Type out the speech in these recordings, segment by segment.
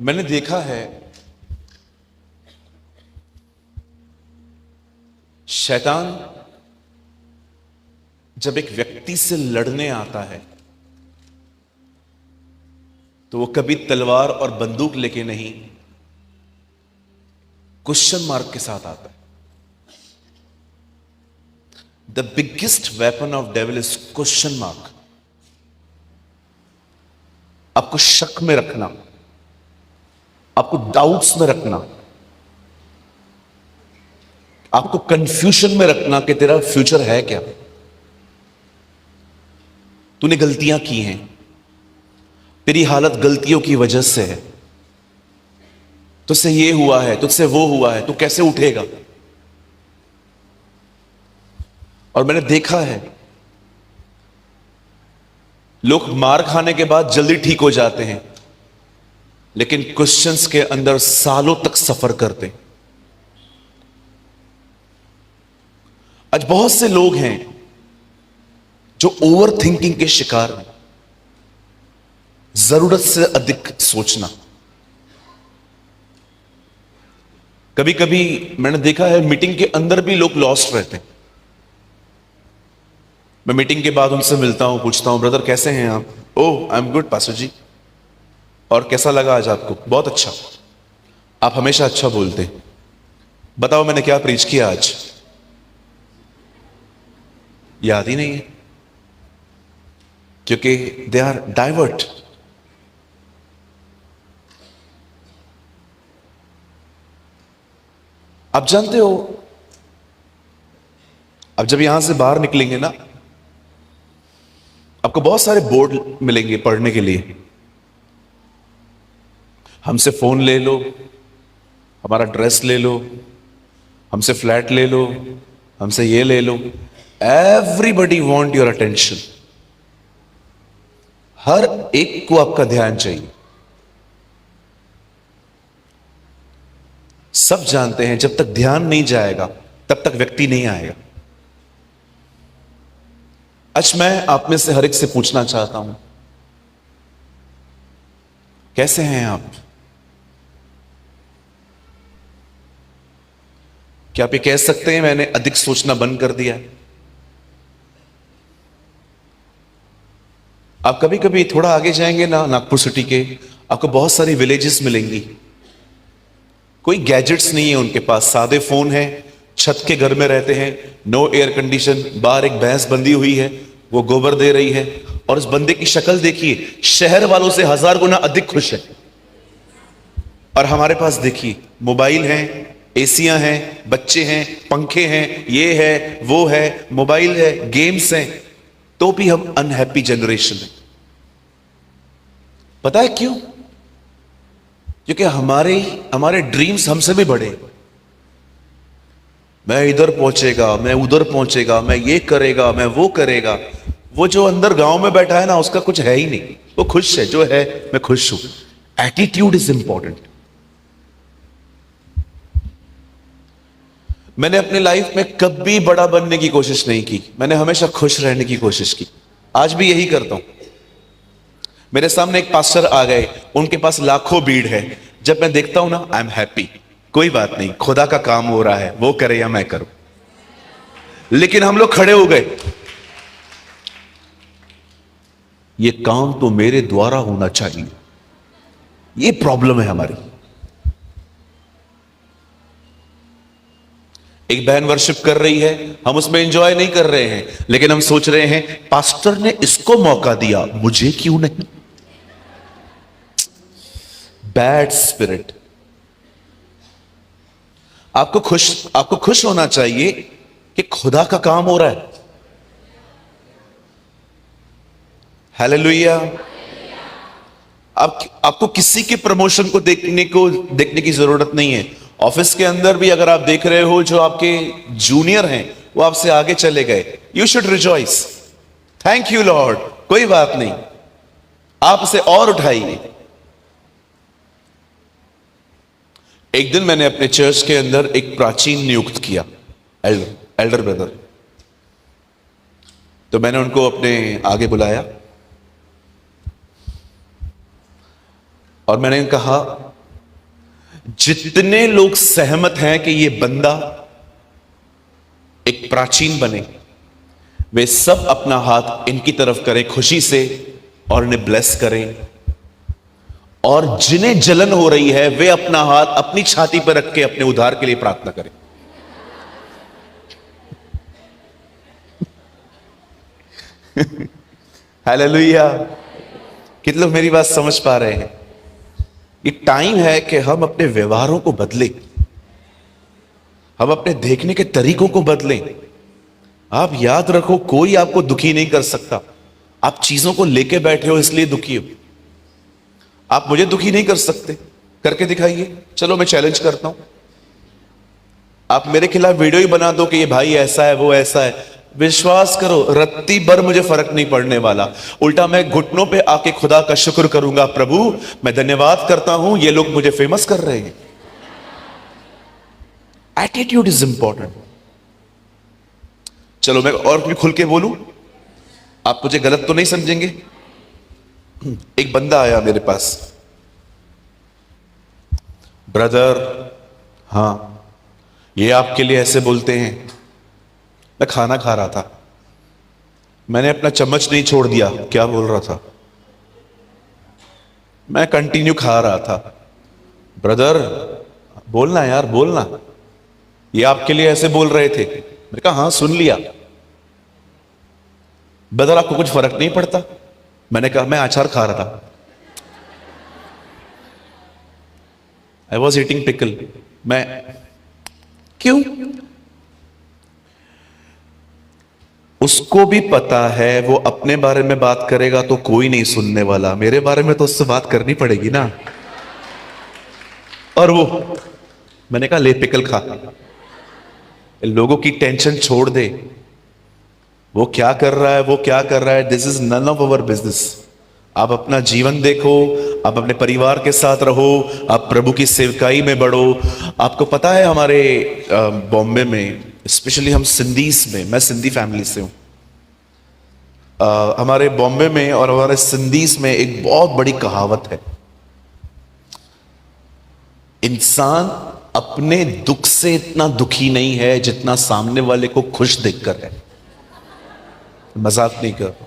मैंने देखा है शैतान जब एक व्यक्ति से लड़ने आता है तो वो कभी तलवार और बंदूक लेके नहीं, क्वेश्चन मार्क के साथ आता है। The biggest weapon of devil is question mark. आपको शक में रखना, आपको डाउट्स में रखना, आपको कंफ्यूजन में रखना कि तेरा फ्यूचर है क्या, तूने गलतियां की हैं, तेरी हालत गलतियों की वजह से है, तुझसे ये हुआ है, तुझसे वो हुआ है, तू कैसे उठेगा। और मैंने देखा है लोग मार खाने के बाद जल्दी ठीक हो जाते हैं, लेकिन क्वेश्चंस के अंदर सालों तक सफर करते हैं। आज बहुत से लोग हैं जो ओवर थिंकिंग के शिकार हैं, जरूरत से अधिक सोचना। कभी कभी मैंने देखा है मीटिंग के अंदर भी लोग लॉस्ट रहते हैं। मैं मीटिंग के बाद उनसे मिलता हूं, पूछता हूं ब्रदर कैसे हैं आप? ओह आई एम गुड पास्टर जी। और कैसा लगा आज आपको? बहुत अच्छा। आप हमेशा अच्छा बोलते हैं। बताओ मैंने क्या प्रीच किया आज? याद ही नहीं है, क्योंकि दे आर डाइवर्ट। आप जानते हो, अब जब यहां से बाहर निकलेंगे ना, आपको बहुत सारे बोर्ड मिलेंगे पढ़ने के लिए। हमसे फोन ले लो, हमारा ड्रेस ले लो, हमसे फ्लैट ले लो, हमसे ये ले लो। Everybody want your attention. हर एक को आपका ध्यान चाहिए। सब जानते हैं जब तक ध्यान नहीं जाएगा तब तक व्यक्ति नहीं आएगा। आज मैं आप में से हर एक से पूछना चाहता हूं, कैसे हैं आप? क्या आप ये कह सकते हैं मैंने अधिक सोचना बंद कर दिया है? आप कभी कभी थोड़ा आगे जाएंगे ना, नागपुर सिटी के, आपको बहुत सारी विलेजेस मिलेंगी। कोई गैजेट्स नहीं है उनके पास, सादे फोन है, छत के घर में रहते हैं, नो एयर कंडीशन। बाहर एक भैंस बंधी हुई है, वो गोबर दे रही है, और उस बंदे की शक्ल देखिए, शहर वालों से 1000 गुना अधिक खुश है। और हमारे पास देखिए मोबाइल है, एसियां हैं, बच्चे हैं, पंखे हैं, ये है वो है, मोबाइल है, गेम्स हैं, तो भी हम अनहैप्पी जनरेशन है। पता है क्यों? क्योंकि हमारे ड्रीम्स हमसे भी बड़े। मैं इधर पहुंचेगा, मैं उधर पहुंचेगा, मैं ये करेगा, मैं वो करेगा। वो जो अंदर गांव में बैठा है ना, उसका कुछ है ही नहीं। वो खुश है, जो है मैं खुश हूं। Attitude is important. मैंने अपनी लाइफ में कभी बड़ा बनने की कोशिश नहीं की, मैंने हमेशा खुश रहने की कोशिश की। आज भी यही करता हूं। मेरे सामने एक पास्टर आ गए, उनके पास लाखों भीड़ है, जब मैं देखता हूं ना, आई एम हैप्पी। कोई बात नहीं, खुदा का काम हो रहा है, वो करे या मैं करूं। लेकिन हम लोग खड़े हो गए, ये काम तो मेरे द्वारा होना चाहिए। ये प्रॉब्लम है हमारी। एक बहन वर्शिप कर रही है, हम उसमें एंजॉय नहीं कर रहे हैं, लेकिन हम सोच रहे हैं पास्टर ने इसको मौका दिया, मुझे क्यों नहीं? Bad spirit. आपको खुश होना चाहिए कि खुदा का काम हो रहा है। हालेलुया। आपको किसी के प्रमोशन को देखने की जरूरत नहीं है। ऑफिस के अंदर भी अगर आप देख रहे हो जो आपके जूनियर हैं वो आपसे आगे चले गए, you should rejoice. Thank you Lord, कोई बात नहीं, आप उसे और उठाइए। एक दिन मैंने अपने चर्च के अंदर एक प्राचीन नियुक्त किया, एल्डर ब्रदर। तो मैंने उनको अपने आगे बुलाया और मैंने कहा जितने लोग सहमत हैं कि ये बंदा एक प्राचीन बने, वे सब अपना हाथ इनकी तरफ करें खुशी से और इन्हें ब्लेस करें। और जिन्हें जलन हो रही है वे अपना हाथ अपनी छाती पर रख के अपने उद्धार के लिए प्रार्थना करें। हालेलुया। कितने लोग मेरी बात समझ पा रहे हैं? ये टाइम है कि हम अपने व्यवहारों को बदलें, हम अपने देखने के तरीकों को बदलें। आप याद रखो, कोई आपको दुखी नहीं कर सकता। आप चीजों को लेके बैठे हो इसलिए दुखी हो। आप मुझे दुखी नहीं कर सकते, करके दिखाइए। चलो मैं चैलेंज करता हूं, आप मेरे खिलाफ वीडियो ही बना दो कि ये भाई ऐसा है, वो ऐसा है। विश्वास करो, रत्ती भर मुझे फर्क नहीं पड़ने वाला। उल्टा मैं घुटनों पे आके खुदा का शुक्र करूंगा, प्रभु मैं धन्यवाद करता हूं, ये लोग मुझे फेमस कर रहे हैं। Attitude is important. चलो मैं और भी खुल के बोलूं, आप मुझे गलत तो नहीं समझेंगे। एक बंदा आया मेरे पास, ब्रदर हाँ ये आपके लिए ऐसे बोलते हैं। मैं खाना खा रहा था, मैंने अपना चम्मच नहीं छोड़ दिया। क्या बोल रहा था? मैं कंटिन्यू खा रहा था। ब्रदर बोलना यार, बोलना, ये आपके लिए ऐसे बोल रहे थे। मैंने कहा हाँ सुन लिया। ब्रदर आपको कुछ फर्क नहीं पड़ता? मैंने कहा मैं अचार खा रहा था। I was eating pickle. मैं क्यों? उसको भी पता है वो अपने बारे में बात करेगा तो कोई नहीं सुनने वाला, मेरे बारे में तो उससे बात करनी पड़ेगी ना। और वो, मैंने कहा ले पिकल खा, लोगों की टेंशन छोड़ दे। वो क्या कर रहा है, वो क्या कर रहा है, this is none of our business. आप अपना जीवन देखो, आप अपने परिवार के साथ रहो, आप प्रभु की सेवकाई में बढ़ो। आपको पता है हमारे बॉम्बे में, स्पेशली हम सिंधीस में, मैं सिंधी फैमिली से हूं, हमारे बॉम्बे में और हमारे सिंधीस में एक बहुत बड़ी कहावत है, इंसान अपने दुख से इतना दुखी नहीं है जितना सामने वाले को खुश देखकर है। मजाक नहीं कर रहा।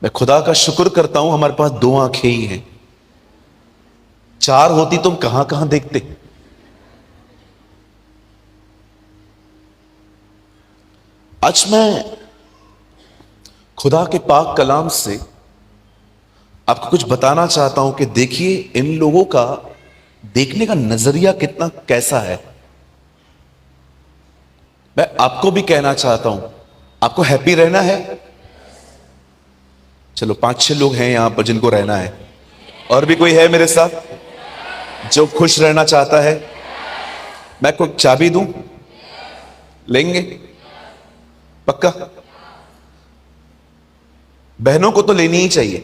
मैं खुदा का शुक्र करता हूं हमारे पास 2 आंखें ही हैं, 4 होती तुम कहां कहां देखते। आज मैं खुदा के पाक कलाम से आपको कुछ बताना चाहता हूं कि देखिए इन लोगों का देखने का नजरिया कितना कैसा है। मैं आपको भी कहना चाहता हूं, आपको हैप्पी रहना है। चलो 5-6 लोग हैं यहां पर जिनको रहना है। और भी कोई है मेरे साथ जो खुश रहना चाहता है? मैं कोई चाबी दूं? लेंगे? पक्का? बहनों को तो लेनी ही चाहिए।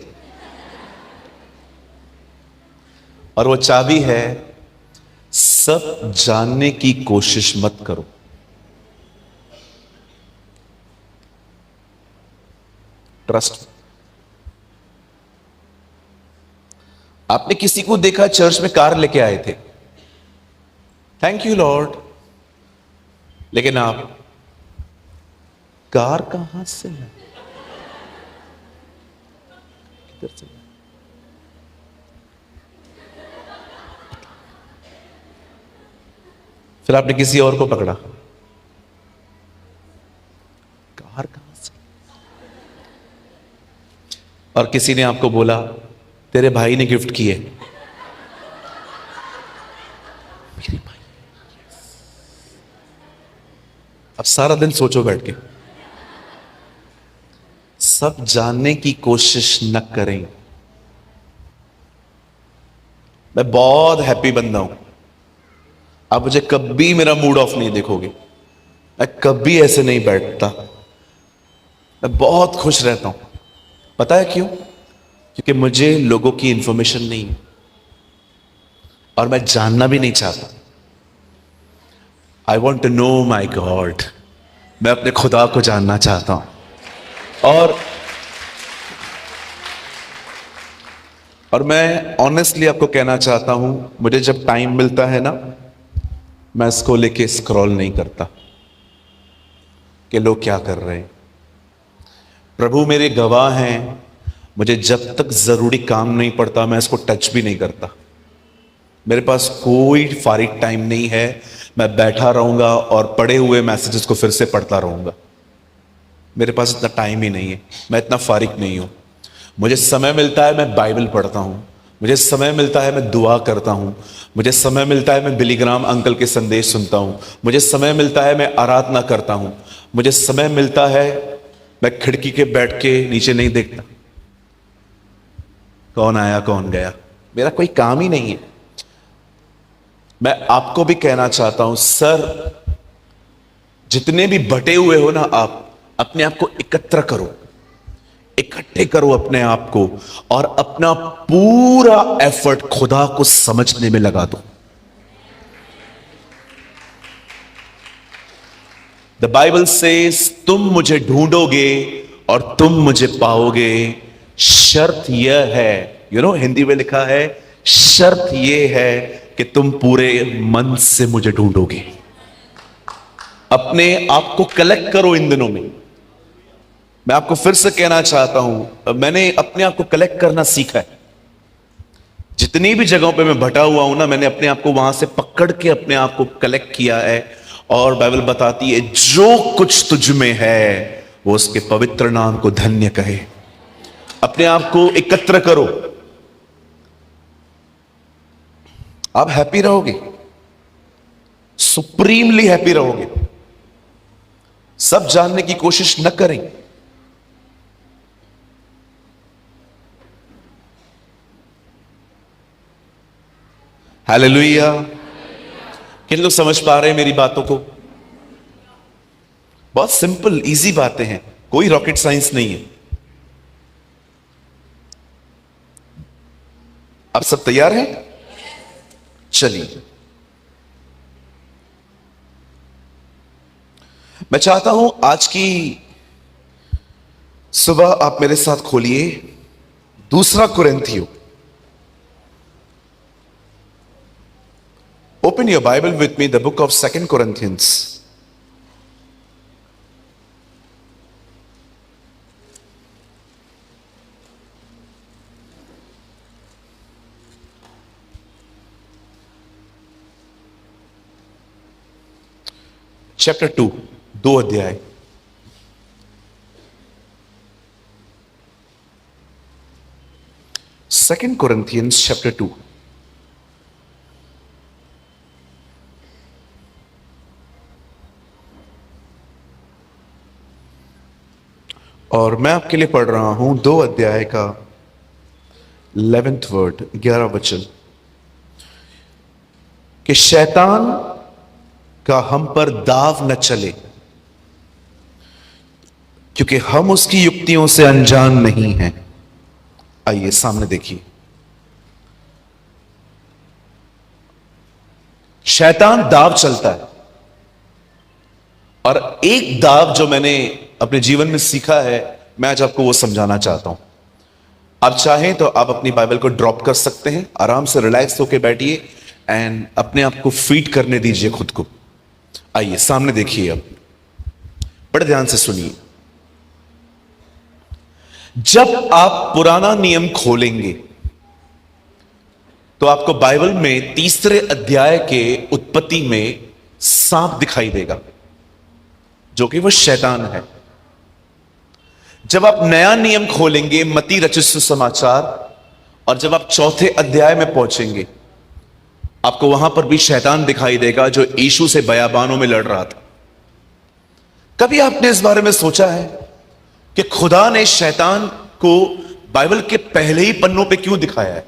और वो चाबी है, सब जानने की कोशिश मत करो। ट्रस्ट। आपने किसी को देखा चर्च में कार लेके आए थे, थैंक यू लॉर्ड, लेकिन आप कार कहां से है, किधर से? फिर आपने किसी और को पकड़ा, कार कहां से? और किसी ने आपको बोला तेरे भाई ने गिफ्ट किए। मेरे भाई। अब सारा दिन सोचो बैठ के, सब जानने की कोशिश न करें। मैं बहुत हैप्पी बंदा हूं, आप मुझे कभी मेरा मूड ऑफ नहीं देखोगे। मैं कभी ऐसे नहीं बैठता, मैं बहुत खुश रहता हूं। पता है क्यों? क्योंकि मुझे लोगों की इंफॉर्मेशन नहीं है और मैं जानना भी नहीं चाहता। I want to know my God. मैं अपने खुदा को जानना चाहता हूं। और मैं ऑनेस्टली आपको कहना चाहता हूं, मुझे जब टाइम मिलता है ना, मैं इसको लेके स्क्रॉल नहीं करता कि लोग क्या कर रहे हैं। प्रभु मेरे गवाह हैं, मुझे जब तक जरूरी काम नहीं पड़ता मैं इसको टच भी नहीं करता। मेरे पास कोई फारिग टाइम नहीं है, मैं बैठा रहूंगा और पढ़े हुए मैसेजेस को फिर से पढ़ता रहूंगा। मेरे पास इतना टाइम ही नहीं है, मैं इतना फारिग नहीं हूं। मुझे समय मिलता है मैं बाइबल पढ़ता हूं, मुझे समय मिलता है मैं दुआ करता हूं, मुझे समय मिलता है मैं बिलीग्राम अंकल के संदेश सुनता हूं, मुझे समय मिलता है मैं आराधना करता हूं, मुझे समय मिलता है मैं खिड़की के बैठ के नीचे नहीं देखता कौन आया कौन गया। मेरा कोई काम ही नहीं है। मैं आपको भी कहना चाहता हूं, सर जितने भी बटे हुए हो ना, आप अपने आप को एकत्र करो, इकट्ठे करो अपने आप को और अपना पूरा एफर्ट खुदा को समझने में लगा दो। द बाइबल सेज तुम मुझे ढूंढोगे और तुम मुझे पाओगे, शर्त यह है, हिंदी में लिखा है, शर्त यह है कि तुम पूरे मन से मुझे ढूंढोगे। अपने आप को कलेक्ट करो इन दिनों में। मैं आपको फिर से कहना चाहता हूं, मैंने अपने आप को कलेक्ट करना सीखा है। जितनी भी जगहों पे मैं भटा हुआ हूं ना, मैंने अपने आप को वहां से पकड़ के अपने आप को कलेक्ट किया है। और बाइबल बताती है जो कुछ तुझ में है वो उसके पवित्र नाम को धन्य कहे। अपने आप को एकत्र करो, आप हैप्पी रहोगे, सुप्रीमली हैप्पी रहोगे। सब जानने की कोशिश न करें। हालेलुया। किन लोग समझ पा रहे हैं मेरी बातों को? बहुत सिंपल इजी बातें हैं, कोई रॉकेट साइंस नहीं है। आप सब तैयार हैं? चलिए, मैं चाहता हूं आज की सुबह आप मेरे साथ खोलिए दूसरा कुरिन्थियों। Open your Bible with me, the book of 2 Corinthians. Chapter 2, 2 अध्याय। Second Corinthians chapter 2। और मैं आपके लिए पढ़ रहा हूं 2 अध्याय का 11th वर्ड, 11 वचन, कि शैतान का हम पर दाव न चले, क्योंकि हम उसकी युक्तियों से अनजान नहीं हैं। आइए सामने देखिए। शैतान दाव चलता है, और एक दाव जो मैंने अपने जीवन में सीखा है, मैं आज आपको वो समझाना चाहता हूं। आप चाहें तो आप अपनी बाइबल को ड्रॉप कर सकते हैं, आराम से रिलैक्स होकर बैठिए एंड अपने आप को फीड करने दीजिए खुद को। आइए सामने देखिए, अब बड़े ध्यान से सुनिए। जब आप पुराना नियम खोलेंगे तो आपको बाइबल में 3 अध्याय के उत्पत्ति में सांप दिखाई देगा, जो कि वो शैतान है। जब आप नया नियम खोलेंगे, मत्ती रचित सुसमाचार, और जब आप 4थे अध्याय में पहुंचेंगे, आपको वहां पर भी शैतान दिखाई देगा, जो यीशु से बयाबानों में लड़ रहा था। कभी आपने इस बारे में सोचा है कि खुदा ने शैतान को बाइबल के पहले ही पन्नों पे क्यों दिखाया है?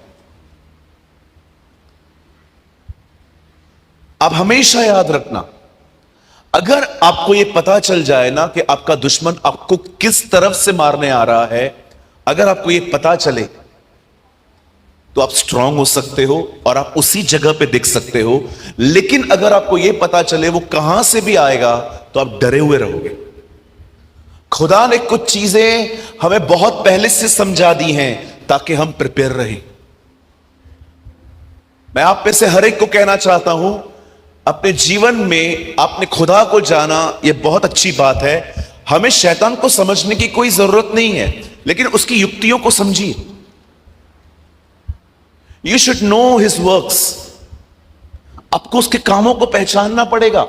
आप हमेशा याद रखना, अगर आपको यह पता चल जाए ना कि आपका दुश्मन आपको किस तरफ से मारने आ रहा है, अगर आपको यह पता चले तो आप स्ट्रांग हो सकते हो और आप उसी जगह पे दिख सकते हो। लेकिन अगर आपको यह पता चले वो कहां से भी आएगा तो आप डरे हुए रहोगे। खुदा ने कुछ चीजें हमें बहुत पहले से समझा दी हैं ताकि हम प्रिपेयर रहें। मैं आप में से हर एक को कहना चाहता हूं, अपने जीवन में आपने खुदा को जाना, यह बहुत अच्छी बात है। हमें शैतान को समझने की कोई जरूरत नहीं है, लेकिन उसकी युक्तियों को समझिए। You should know his works. आपको उसके कामों को पहचानना पड़ेगा।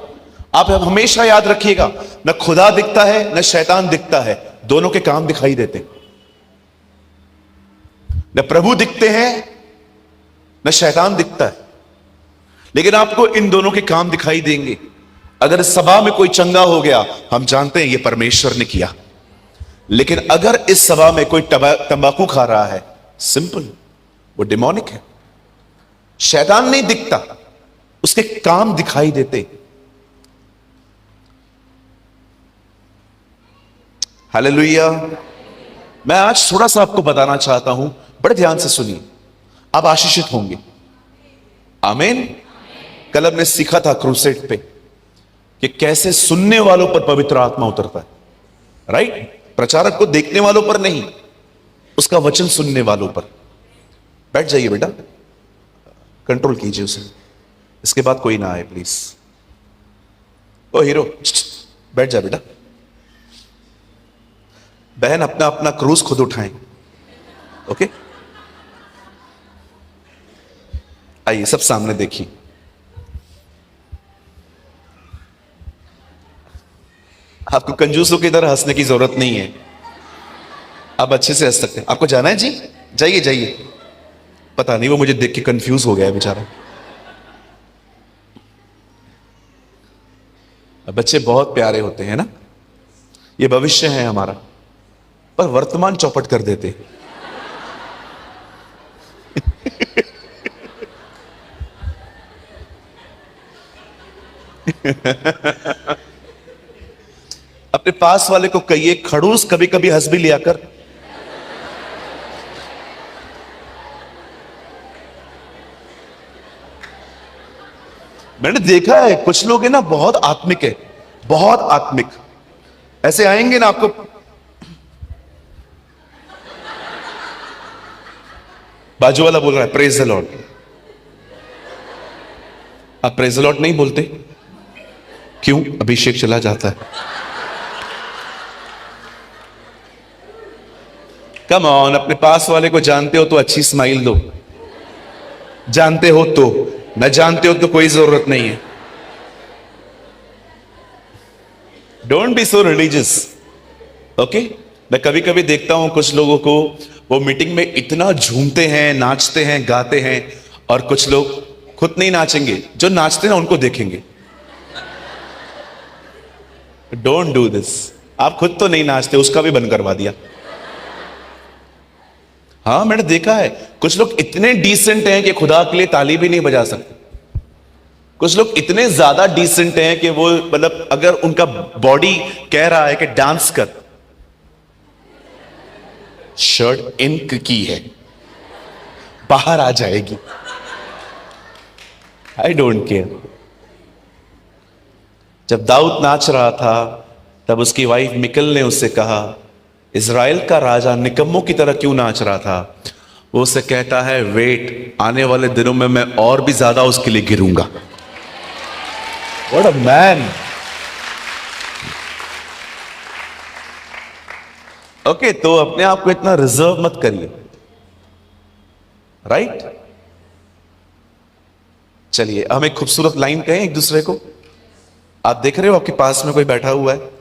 आप हमेशा याद रखिएगा, न खुदा दिखता है न शैतान दिखता है, दोनों के काम दिखाई देते। न प्रभु दिखते हैं न शैतान दिखता है, लेकिन आपको इन दोनों के काम दिखाई देंगे। अगर सभा में कोई चंगा हो गया, हम जानते हैं यह परमेश्वर ने किया। लेकिन अगर इस सभा में कोई तंबाकू खा रहा है, सिंपल, वो डिमोनिक है। शैतान नहीं दिखता, उसके काम दिखाई देते। हालेलुया। मैं आज थोड़ा सा आपको बताना चाहता हूं, बड़े ध्यान से सुनिए, आप आशीषित होंगे। आमीन। कल हमने सीखा था क्रूसेड पे कि कैसे सुनने वालों पर पवित्र आत्मा उतरता है, राइट? प्रचारक को देखने वालों पर नहीं, उसका वचन सुनने वालों पर। बैठ जाइए बेटा, कंट्रोल कीजिए उसे। इसके बाद कोई ना आए प्लीज। ओ हीरो, बैठ जा बेटा। बहन, अपना अपना क्रूज खुद उठाएं, ओके? आइए, सब सामने देखिए। आपको कंजूसों की तरह हंसने की जरूरत नहीं है, आप अच्छे से हंस सकते हैं। आपको जाना है जी? जाइए जाइए। पता नहीं, वो मुझे देख के कंफ्यूज हो गया बेचारा। बच्चे बहुत प्यारे होते हैं ना, ये भविष्य है हमारा, पर वर्तमान चौपट कर देते। अपने पास वाले को कहिए, खड़ूस कभी कभी हंस भी लिया कर। मैंने देखा है कुछ लोग है ना, बहुत आत्मिक है, बहुत आत्मिक। ऐसे आएंगे ना आपको, बाजू वाला बोल रहा है प्रेज द लॉर्ड, आप प्रेज द लॉर्ड नहीं बोलते क्यों? अभिषेक चला जाता है। कम ऑन, अपने पास वाले को जानते हो तो अच्छी स्माइल दो, जानते हो तो, न जानते हो तो कोई जरूरत नहीं है। Don't be so religious, okay? मैं कभी कभी देखता हूं कुछ लोगों को, वो मीटिंग में इतना झूमते हैं, नाचते हैं, गाते हैं, और कुछ लोग खुद नहीं नाचेंगे, जो नाचते हैं उनको देखेंगे। Don't do this. आप खुद तो नहीं नाचते, उसका भी बंद करवा दिया। हाँ, मैंने देखा है कुछ लोग इतने डिसेंट हैं कि खुदा के लिए ताली भी नहीं बजा सकते। कुछ लोग इतने ज्यादा डिसेंट हैं कि वो, मतलब अगर उनका बॉडी कह रहा है कि डांस कर, शर्ट इंक की है, बाहर आ जाएगी। I don't care. जब दाऊद नाच रहा था, तब उसकी वाइफ मिकल ने उससे कहा, इज़राइल का राजा निकम्मों की तरह क्यों नाच रहा था? वो उससे कहता है, वेट, आने वाले दिनों में मैं और भी ज्यादा उसके लिए गिरूंगा। What a man. ओके, तो अपने आप को इतना रिजर्व मत करिए, राइट? चलिए, हम एक खूबसूरत लाइन कहें एक दूसरे को। आप देख रहे हो आपके पास में कोई बैठा हुआ है,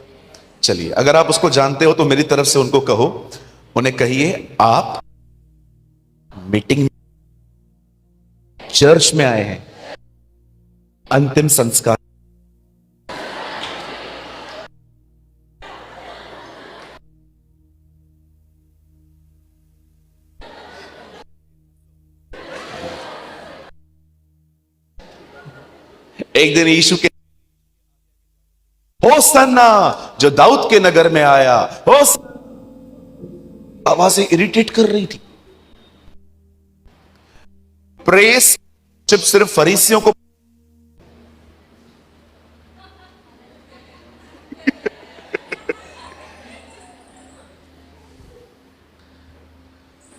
चलिए, अगर आप उसको जानते हो तो मेरी तरफ से उनको कहो, उन्हें कहिए, आप मीटिंग चर्च में आए हैं, अंतिम संस्कार। एक दिन यीशु के होसन्ना जो दाऊद के नगर में आया, आवाजें इरिटेट कर रही थी। प्रेस सिर्फ फरीसियों को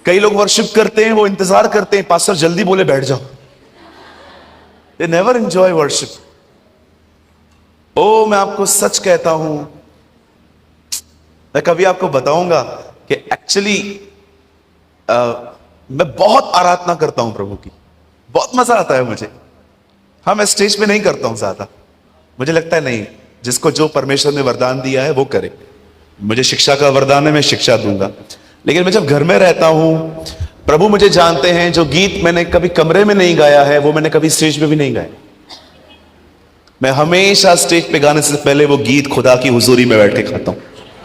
कई लोग वर्शिप करते हैं, वो इंतजार करते हैं पास्टर जल्दी बोले बैठ जाओ, दे नेवर एंजॉय वर्शिप। ओ मैं आपको सच कहता हूं, मैं कभी आपको बताऊंगा कि एक्चुअली मैं बहुत आराधना करता हूं प्रभु की, बहुत मजा आता है मुझे। हाँ, मैं स्टेज पे नहीं करता हूं ज्यादा, मुझे लगता है नहीं, जिसको जो परमेश्वर ने वरदान दिया है वो करे। मुझे शिक्षा का वरदान है, मैं शिक्षा दूंगा। लेकिन मैं जब घर में रहता हूं, प्रभु मुझे जानते हैं, जो गीत मैंने कभी कमरे में नहीं गाया है वो मैंने कभी स्टेज पे भी नहीं गाया। मैं हमेशा स्टेज पे गाने से पहले वो गीत खुदा की हुजूरी में बैठ के खाता हूं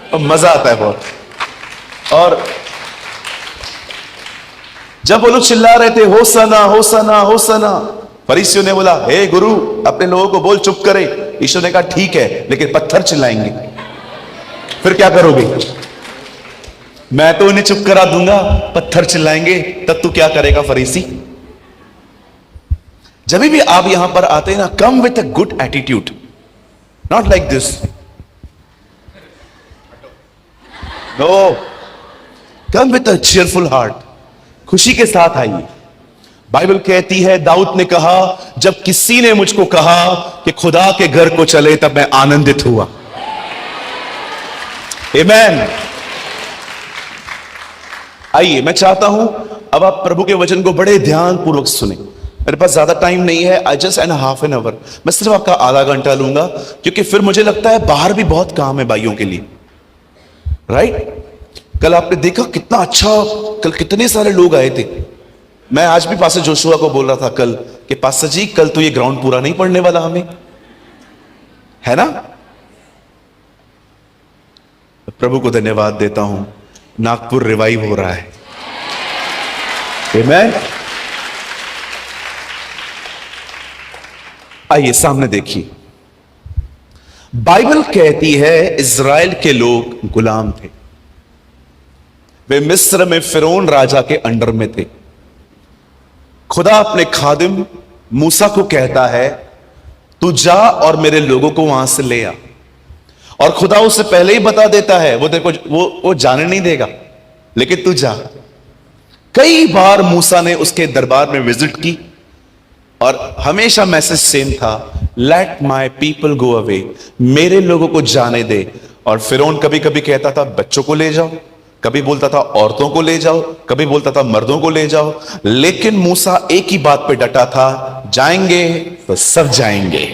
और मजा आता है बहुत। और जब वो लोग चिल्ला रहे थे होसना होसना होसना, फरीसियों ने बोला हे गुरु अपने लोगों को बोल चुप करे। यीशु ने कहा ठीक है, लेकिन पत्थर चिल्लाएंगे, फिर क्या करोगे? मैं तो उन्हें चुप करा दूंगा, पत्थर चिल्लाएंगे, तब तू क्या करेगा फरीसी? जब भी आप यहां पर आते हैं ना, come with a good attitude, not like this, no, come with a cheerful heart, खुशी के साथ आइए। बाइबल कहती है दाऊद ने कहा जब किसी ने मुझको कहा कि खुदा के घर को चले तब मैं आनंदित हुआ। आमेन। आइए, मैं चाहता हूं अब आप प्रभु के वचन को बड़े ध्यान पूर्वक सुने। मेरे पास ज्यादा टाइम नहीं है, I just and half an hour, मैं सिर्फ आपका आधा घंटा लूंगा, क्योंकि फिर मुझे लगता है बाहर भी बहुत काम है भाइयों के लिए, राइट? कल आपने देखा कितना अच्छा, कल कितने सारे लोग आए थे। मैं आज भी पास्टर जोशुआ को बोल रहा था कल कि पास्टर जी कल तो ये ग्राउंड पूरा नहीं पड़ने वाला हमें, है ना? प्रभु को धन्यवाद देता हूं, नागपुर रिवाइव हो रहा है। आमेन। आइए सामने देखिए, बाइबल कहती है इज़राइल के लोग गुलाम थे, वे मिस्र में फिरौन राजा के अंडर में थे। खुदा अपने खादिम मूसा को कहता है तू जा और मेरे लोगों को वहां से ले आ, और खुदा उससे पहले ही बता देता है वो तेरे को वो जाने नहीं देगा, लेकिन तू जा। कई बार मूसा ने उसके दरबार में विजिट की और हमेशा मैसेज सेम था, let my people go away, मेरे लोगों को जाने दे। और फिरौन कभी कभी कहता था बच्चों को ले जाओ, कभी बोलता था औरतों को ले जाओ, कभी बोलता था मर्दों को ले जाओ, लेकिन मूसा एक ही बात पे डटा था, जाएंगे तो सब जाएंगे।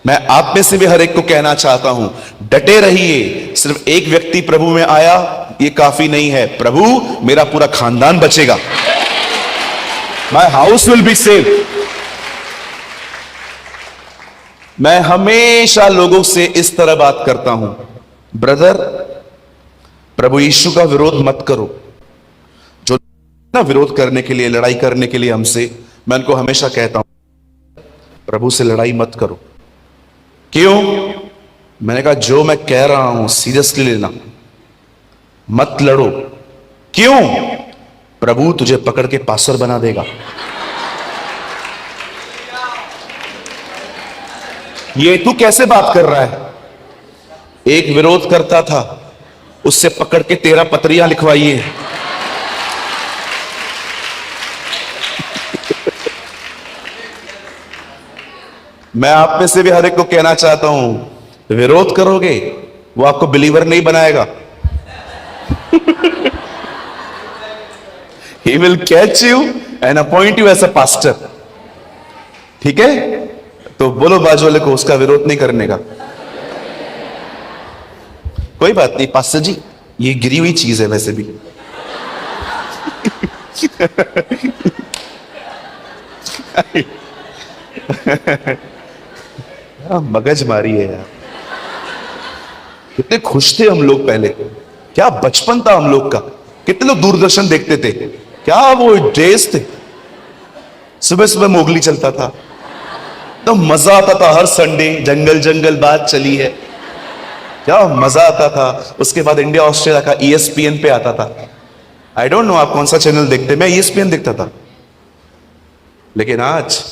मैं आप में से भी हर एक को कहना चाहता हूं, डटे रहिए। सिर्फ एक व्यक्ति प्रभु में आया ये काफी नहीं है, प्रभु मेरा पूरा खानदान बचेगा, my house will be save. मैं हमेशा लोगों से इस तरह बात करता हूं, ब्रदर प्रभु यीशु का विरोध मत करो। जो ना विरोध करने के लिए, लड़ाई करने के लिए हमसे, मैं उनको हमेशा कहता हूं प्रभु से लड़ाई मत करो। क्यों? मैंने कहा जो मैं कह रहा हूं सीरियसली लेना, मत लड़ो। क्यों? प्रभु तुझे पकड़ के पासर बना देगा। ये तू कैसे बात कर रहा है? एक विरोध करता था, उससे पकड़ के 13 पत्रियां लिखवाइए। मैं आप में से भी हर एक को कहना चाहता हूं, विरोध करोगे वो आपको बिलीवर नहीं बनाएगा। He will catch you and appoint you as a pastor। ठीक है? तो बोलो बाजू वाले को उसका विरोध नहीं करने का। कोई बात नहीं पास्टर जी, ये गिरी हुई चीज है वैसे भी। मगज मारी है यार। कितने खुश थे हम लोग पहले, क्या बचपन था हम लोग का। कितने लोग दूरदर्शन देखते थे, क्या वो डेज थे। सुबह सुबह मोगली चलता था, तो मजा आता था। हर संडे जंगल जंगल बात चली है, क्या मजा आता था। उसके बाद इंडिया ऑस्ट्रेलिया का ESPN पे आता था। आई डोंट नो आप कौन सा चैनल देखते, मैं ESPN देखता था। लेकिन आज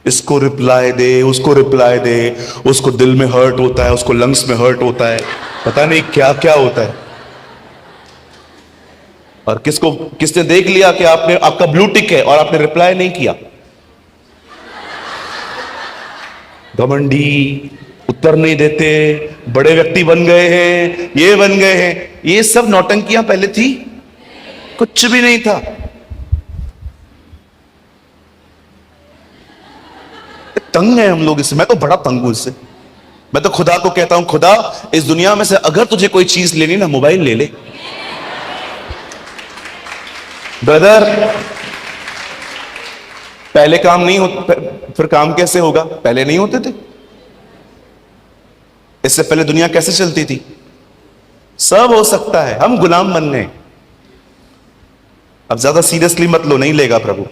इसको रिप्लाई दे, उसको रिप्लाई दे, उसको दिल में हर्ट होता है, उसको लंग्स में हर्ट होता है, पता नहीं क्या क्या होता है। और किसने देख लिया कि आपका ब्लू टिक है और आपने रिप्लाई नहीं किया, घमंडी, उत्तर नहीं देते, बड़े व्यक्ति बन गए हैं, ये बन गए हैं। ये सब नौटंकियां पहले थी? कुछ भी नहीं था। तंग है हम लोग इससे। मैं तो बड़ा तंग हूं इससे। मैं तो खुदा को कहता हूं, खुदा इस दुनिया में से अगर तुझे कोई चीज लेनी ना, मोबाइल ले ले। ब्रदर, पहले काम नहीं होता, फिर काम कैसे होगा? पहले नहीं होते थे? इससे पहले दुनिया कैसे चलती थी? सब हो सकता है, हम गुलाम बन गए। अब ज्यादा सीरियसली मत लो, नहीं लेगा प्रभु।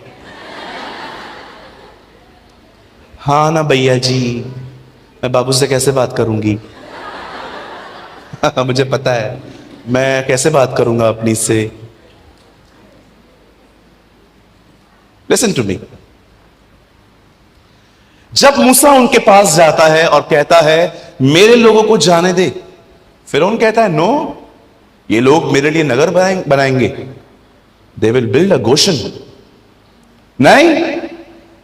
हाँ ना भैया जी, मैं बाबू से कैसे बात करूंगी? मुझे पता है, मैं कैसे बात करूंगा अपनी से। Listen to me. जब मूसा उनके पास जाता है और कहता है मेरे लोगों को जाने दे, फिरौन कहता है नो, ये लोग मेरे लिए नगर बनाएंगे, they will build a Gaussian. नहीं,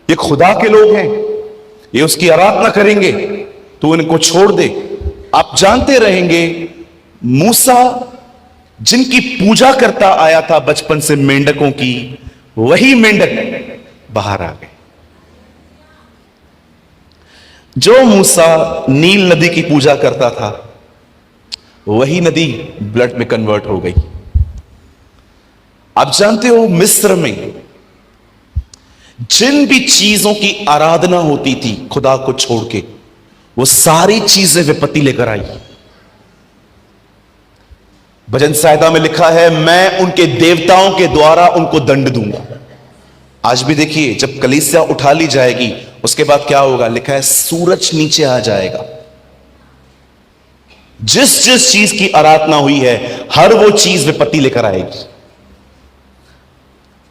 ये खुदा के लोग हैं, ये उसकी आराधना करेंगे, तू इनको छोड़ दे। आप जानते रहेंगे, मूसा जिनकी पूजा करता आया था बचपन से मेंढकों की, वही मेंढक बाहर आ गए। जो मूसा नील नदी की पूजा करता था, वही नदी ब्लड में कन्वर्ट हो गई। आप जानते हो, मिस्र में जिन भी चीजों की आराधना होती थी खुदा को छोड़ के, वो सारी चीजें विपत्ति लेकर आई। भजन संहिता में लिखा है, मैं उनके देवताओं के द्वारा उनको दंड दूंगा। आज भी देखिए, जब कलीसिया उठा ली जाएगी, उसके बाद क्या होगा? लिखा है सूरज नीचे आ जाएगा। जिस जिस चीज की आराधना हुई है, हर वो चीज विपत्ति लेकर आएगी।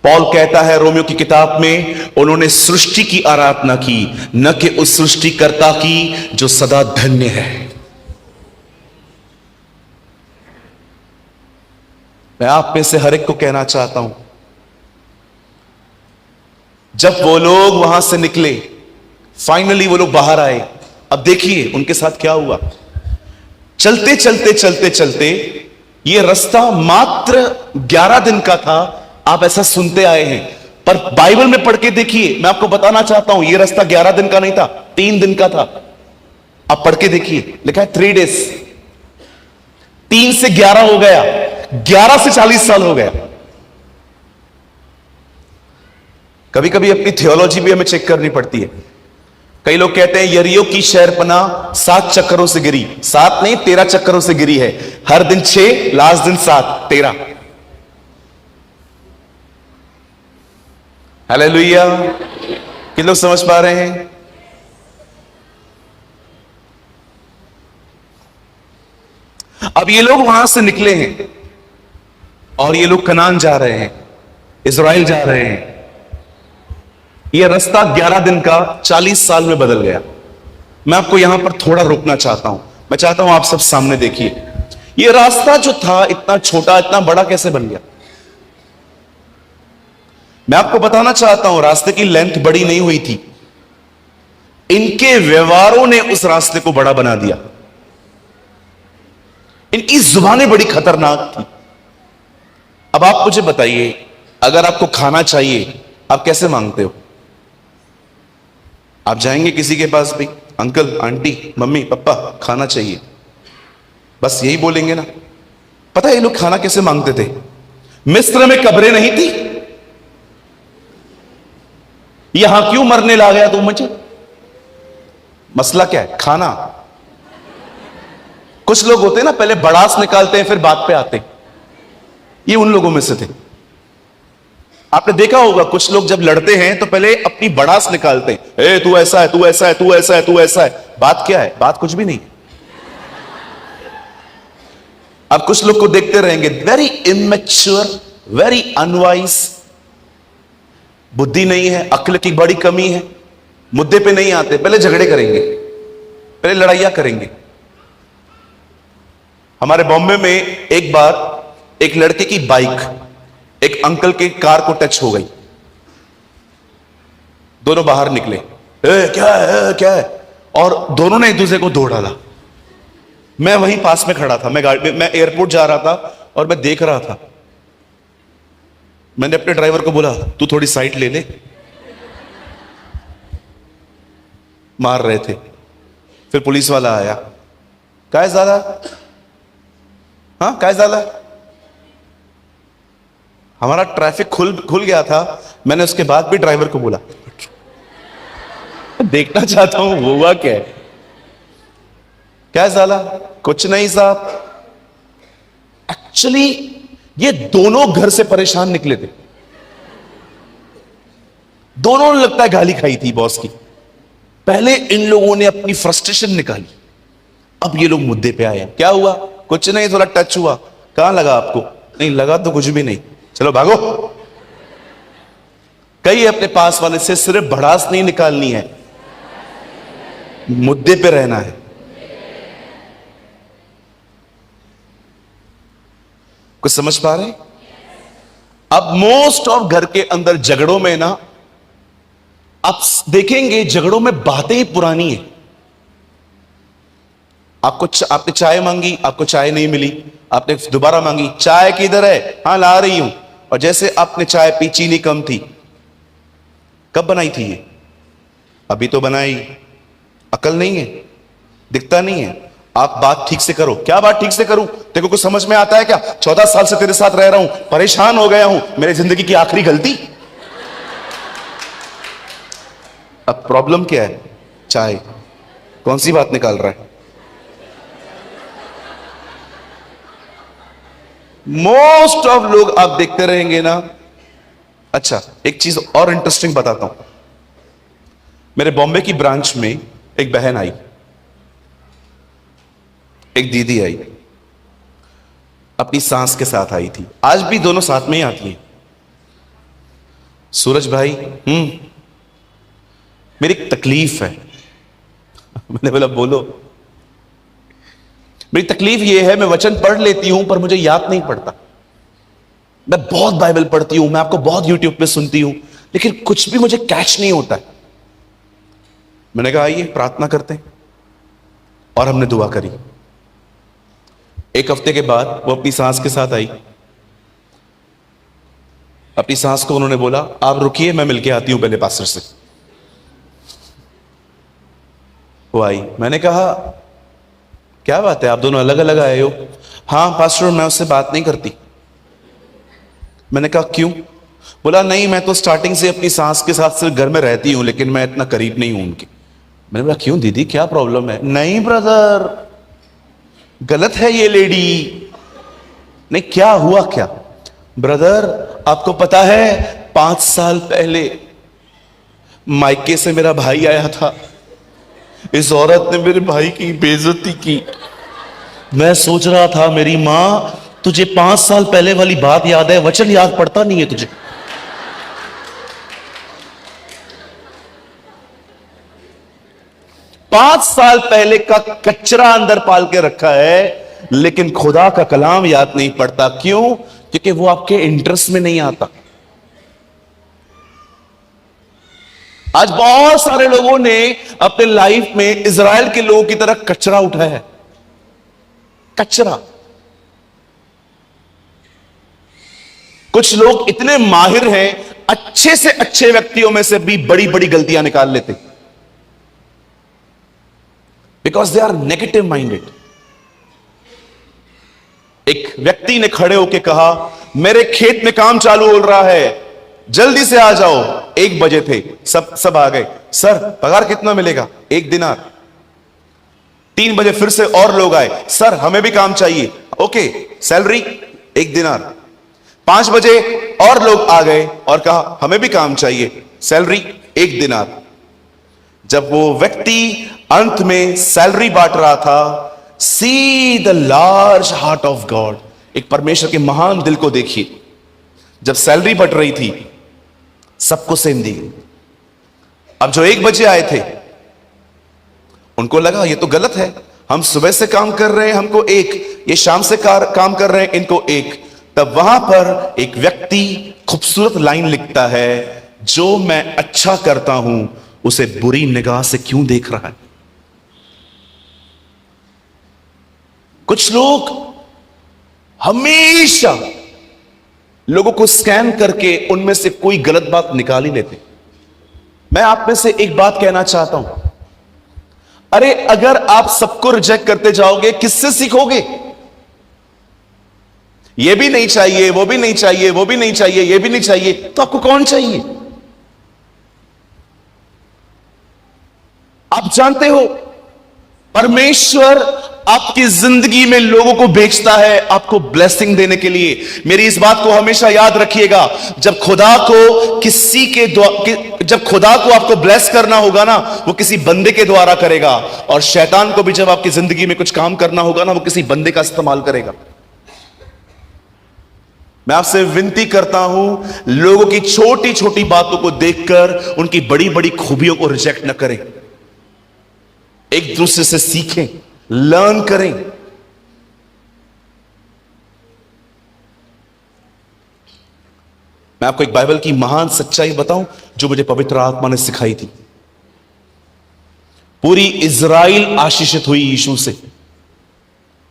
पौल कहता है रोमियो की किताब में, उन्होंने सृष्टि की आराधना की, न कि उस सृष्टिकर्ता की जो सदा धन्य है। मैं आप में से हर एक को कहना चाहता हूं, जब वो लोग वहां से निकले, फाइनली वो लोग बाहर आए, अब देखिए उनके साथ क्या हुआ। चलते चलते चलते चलते, ये रास्ता मात्र 11 दिन का था। आप ऐसा सुनते आए हैं, पर बाइबल में पढ़ के देखिए, मैं आपको बताना चाहता हूं, यह रास्ता 11 दिन का नहीं था, 3 दिन का था। आप पढ़ के देखिए, लिखा है 3 डेज। 3 से 11 हो गया, 11 से 40 साल हो गया। कभी कभी अपनी थियोलॉजी भी हमें चेक करनी पड़ती है। कई लोग कहते हैं यरीहो की शहरपनाह 7 चक्करों से गिरी। 7 नहीं, 13 चक्करों से गिरी है। हर दिन 6, लास्ट दिन 7, 13। हालेलुया। कितने लोग समझ पा रहे हैं? अब ये लोग वहां से निकले हैं और ये लोग कनान जा रहे हैं, इज़राइल जा रहे हैं। यह रास्ता 11 दिन का 40 साल में बदल गया। मैं आपको यहां पर थोड़ा रोकना चाहता हूं। मैं चाहता हूं आप सब सामने देखिए, यह रास्ता जो था इतना छोटा, इतना बड़ा कैसे बन गया? मैं आपको बताना चाहता हूं, रास्ते की लेंथ बड़ी नहीं हुई थी, इनके व्यवहारों ने उस रास्ते को बड़ा बना दिया। इनकी जुबानें बड़ी खतरनाक थी। अब आप मुझे बताइए, अगर आपको खाना चाहिए, आप कैसे मांगते हो? आप जाएंगे किसी के पास भी, अंकल आंटी मम्मी पापा खाना चाहिए, बस यही बोलेंगे ना? पता है ये लोग खाना कैसे मांगते थे? मिस्र में कब्रें नहीं थी। यहां क्यों मरने ला गया तू मुझे? मसला क्या है? खाना। कुछ लोग होते हैं ना, पहले बड़ास निकालते हैं फिर बात पे आते हैं। ये उन लोगों में से थे। आपने देखा होगा, कुछ लोग जब लड़ते हैं तो पहले अपनी बड़ास निकालते हैं, ए तू ऐसा है, तू ऐसा है, तू ऐसा है, तू ऐसा है। बात क्या है? बात कुछ भी नहीं। आप कुछ लोग को देखते रहेंगे, वेरी इमेच्योर, वेरी अनवाइज, बुद्धि नहीं है, अक्ल की बड़ी कमी है, मुद्दे पे नहीं आते, पहले झगड़े करेंगे, पहले लड़ाइयां करेंगे। हमारे बॉम्बे में एक बार एक लड़के की बाइक एक अंकल के कार को टच हो गई। दोनों बाहर निकले, क्या है क्या है? और दोनों ने एक दूसरे को दो डाला। मैं वहीं पास में खड़ा था, मैं एयरपोर्ट जा रहा था और मैं देख रहा था। मैंने अपने ड्राइवर को बोला, तू थोड़ी साइड ले ले। मार रहे थे। फिर पुलिस वाला आया, काय ज्यादा, हाँ काय ज्यादा। हमारा ट्रैफिक खुल गया था। मैंने उसके बाद भी ड्राइवर को बोला, देखना चाहता हूं वो हुआ क्या है। क्या ज्यादा? कुछ नहीं साहब। एक्चुअली ये दोनों घर से परेशान निकले थे। दोनों ने लगता है गाली खाई थी बॉस की। पहले इन लोगों ने अपनी फ्रस्ट्रेशन निकाली, अब ये लोग मुद्दे पे आए। क्या हुआ? कुछ नहीं, थोड़ा टच हुआ। कहां लगा आपको? नहीं लगा तो कुछ भी नहीं, चलो भागो। कई अपने पास वाले से सिर्फ भड़ास नहीं निकालनी है, मुद्दे पे रहना है। कुछ समझ पा रहे? अब मोस्ट ऑफ घर के अंदर झगड़ों में ना, आप देखेंगे झगड़ों में बातें ही पुरानी है। आपने चाय मांगी, आपको चाय नहीं मिली, आपने दोबारा मांगी, चाय किधर है? हाँ ला रही हूं। और जैसे आपने चाय पी, चीनी कम थी। कब बनाई थी ये? अभी तो बनाई। अकल नहीं है, दिखता नहीं है। आप बात ठीक से करो। क्या बात ठीक से करूं? तेरे को कुछ समझ में आता है क्या? 14 साल से तेरे साथ रह रहा हूं, परेशान हो गया हूं, मेरे जिंदगी की आखिरी गलती। अब प्रॉब्लम क्या है? चाय। कौन सी बात निकाल रहा है? मोस्ट ऑफ लोग आप देखते रहेंगे ना। अच्छा, एक चीज और इंटरेस्टिंग बताता हूं। मेरे बॉम्बे की ब्रांच में एक बहन आई, एक दीदी आई, अपनी सास के साथ आई थी। आज भी दोनों साथ में ही आती हैं। सूरज भाई, मेरी एक तकलीफ है। मैंने बोला बोलो। मेरी तकलीफ यह है, मैं वचन पढ़ लेती हूं पर मुझे याद नहीं पड़ता। मैं बहुत बाइबल पढ़ती हूं, मैं आपको बहुत यूट्यूब पे सुनती हूं, लेकिन कुछ भी मुझे कैच नहीं होता है। मैंने कहा आइए प्रार्थना करते हैं, और हमने दुआ करी। एक हफ्ते के बाद वो अपनी सास के साथ आई। अपनी सास को उन्होंने बोला, आप रुकिए, मैं मिलके आती हूं पहले पास्टर से। वो आई। मैंने कहा क्या बात है, आप दोनों अलग अलग आए हो? हाँ पास्टर, मैं उससे बात नहीं करती। मैंने कहा क्यों? बोला नहीं, मैं तो स्टार्टिंग से अपनी सास के साथ सिर्फ घर में रहती हूं, लेकिन मैं इतना करीब नहीं हूं उनके। मैंने बोला क्यों दीदी, क्या प्रॉब्लम है? नहीं ब्रदर, गलत है ये लेडी। नहीं, क्या हुआ क्या? ब्रदर आपको पता है 5 साल पहले मायके से मेरा भाई आया था, इस औरत ने मेरे भाई की बेइज्जती की। मैं सोच रहा था मेरी मां, तुझे 5 साल पहले वाली बात याद है? वचन याद पड़ता नहीं है तुझे? पांच साल पहले का कचरा अंदर पाल के रखा है, लेकिन खुदा का कलाम याद नहीं पड़ता। क्यों? क्योंकि वो आपके इंटरेस्ट में नहीं आता। आज बहुत सारे लोगों ने अपने लाइफ में इजराइल के लोगों की तरह कचरा उठाया है। कचरा। कुछ लोग इतने माहिर हैं, अच्छे से अच्छे व्यक्तियों में से भी बड़ी बड़ी गलतियां निकाल लेते, because they are negative minded. एक व्यक्ति ने खड़े होकर कहा, मेरे खेत में काम चालू हो रहा है, जल्दी से आ जाओ। 1 बजे थे, सब आ गए। सर पगार कितना मिलेगा? 1 दिनार। 3 बजे फिर से और लोग आए, सर हमें भी काम चाहिए। ओके, सैलरी 1 दिनार। 5 बजे और लोग आ गए और कहा हमें भी काम चाहिए, सैलरी 1 दिनार। जब वो व्यक्ति अंत में सैलरी बांट रहा था, see the large heart of God, एक परमेश्वर के महान दिल को देखिए। जब सैलरी बट रही थी, सबको सेम दी गई। अब जो 1 बजे आए थे, उनको लगा ये तो गलत है, हम सुबह से काम कर रहे हैं हमको 1, ये शाम से काम कर रहे हैं इनको 1। तब वहां पर एक व्यक्ति खूबसूरत लाइन लिखता है, जो मैं अच्छा करता हूं उसे बुरी निगाह से क्यों देख रहा है? कुछ लोग हमेशा लोगों को स्कैन करके उनमें से कोई गलत बात निकाल ही लेते। मैं आप में से एक बात कहना चाहता हूं, अरे अगर आप सबको रिजेक्ट करते जाओगे किससे सीखोगे? ये भी नहीं चाहिए, वो भी नहीं चाहिए, वो भी नहीं चाहिए, ये भी नहीं चाहिए, तो आपको कौन चाहिए? आप जानते हो परमेश्वर आपकी जिंदगी में लोगों को भेजता है आपको ब्लेसिंग देने के लिए। मेरी इस बात को हमेशा याद रखिएगा, जब खुदा को आपको ब्लेस करना होगा ना, वो किसी बंदे के द्वारा करेगा, और शैतान को भी जब आपकी जिंदगी में कुछ काम करना होगा ना, वो किसी बंदे का इस्तेमाल करेगा। मैं आपसे विनती करता हूं, लोगों की छोटी छोटी बातों को देखकर उनकी बड़ी बड़ी खूबियों को रिजेक्ट न करें। एक दूसरे से सीखें, लर्न करें। मैं आपको एक बाइबल की महान सच्चाई बताऊं जो मुझे पवित्र आत्मा ने सिखाई थी। पूरी इज़राइल आशीषित हुई यीशु से,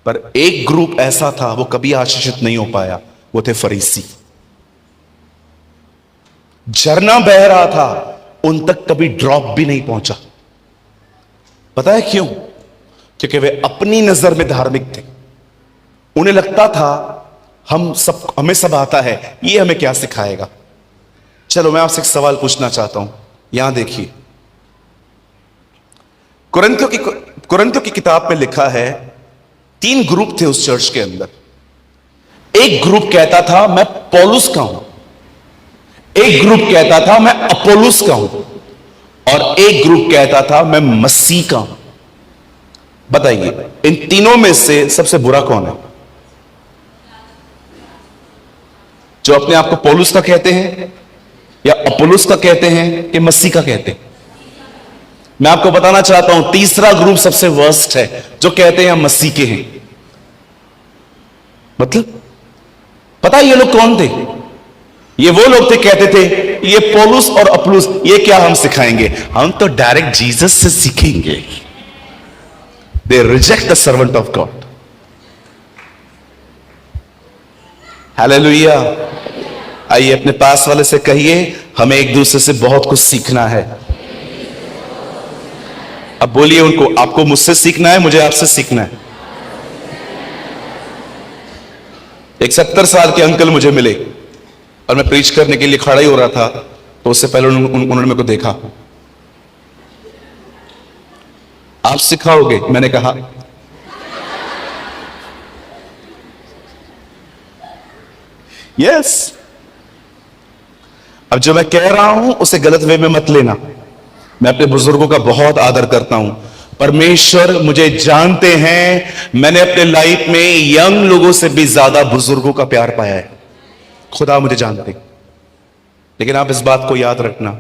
पर एक ग्रुप ऐसा था वो कभी आशीषित नहीं हो पाया, वो थे फरीसी। झरना बह रहा था, उन तक कभी ड्रॉप भी नहीं पहुंचा। पता है क्यों? क्योंकि वे अपनी नजर में धार्मिक थे। उन्हें लगता था हमें सब आता है, ये हमें क्या सिखाएगा। चलो मैं आपसे एक सवाल पूछना चाहता हूं, यहां देखिए। कुरिन्थियों की किताब में लिखा है, 3 ग्रुप थे उस चर्च के अंदर। एक ग्रुप कहता था मैं पौलुस का हूं, एक ग्रुप कहता था मैं अपोलोस का हूं, और एक ग्रुप कहता था मैं मसीह का हूं। बताइए इन तीनों में से सबसे बुरा कौन है? जो अपने आप को पौलुस का कहते हैं, या अपोलोस का कहते हैं, कि मसीह का कहते हैं? मैं आपको बताना चाहता हूं, तीसरा ग्रुप सबसे वर्स्ट है, जो कहते हैं हम मसीह के हैं। मतलब पता है ये लोग कौन थे? ये वो लोग थे, कहते थे ये पौलुस और अपोलोस ये क्या हम सिखाएंगे, हम तो डायरेक्ट जीसस से सीखेंगे। दे reject the servant of God. Hallelujah. आइए अपने पास वाले से कहिए, हमें एक दूसरे से बहुत कुछ सीखना है। अब बोलिए उनको, आपको मुझसे सीखना है, मुझे आपसे सीखना है। एक 70 साल के अंकल मुझे मिले और मैं प्रीच करने के लिए खड़ा ही हो रहा था, तो उससे पहले उन्होंने मेरे को देखा। आप सिखाओगे? मैंने कहा यस। अब जो मैं कह रहा हूं उसे गलत वे में मत लेना। मैं अपने बुजुर्गों का बहुत आदर करता हूं। परमेश्वर मुझे जानते हैं, मैंने अपने लाइफ में यंग लोगों से भी ज्यादा बुजुर्गों का प्यार पाया है। खुदा मुझे जानते। लेकिन आप इस बात को याद रखना,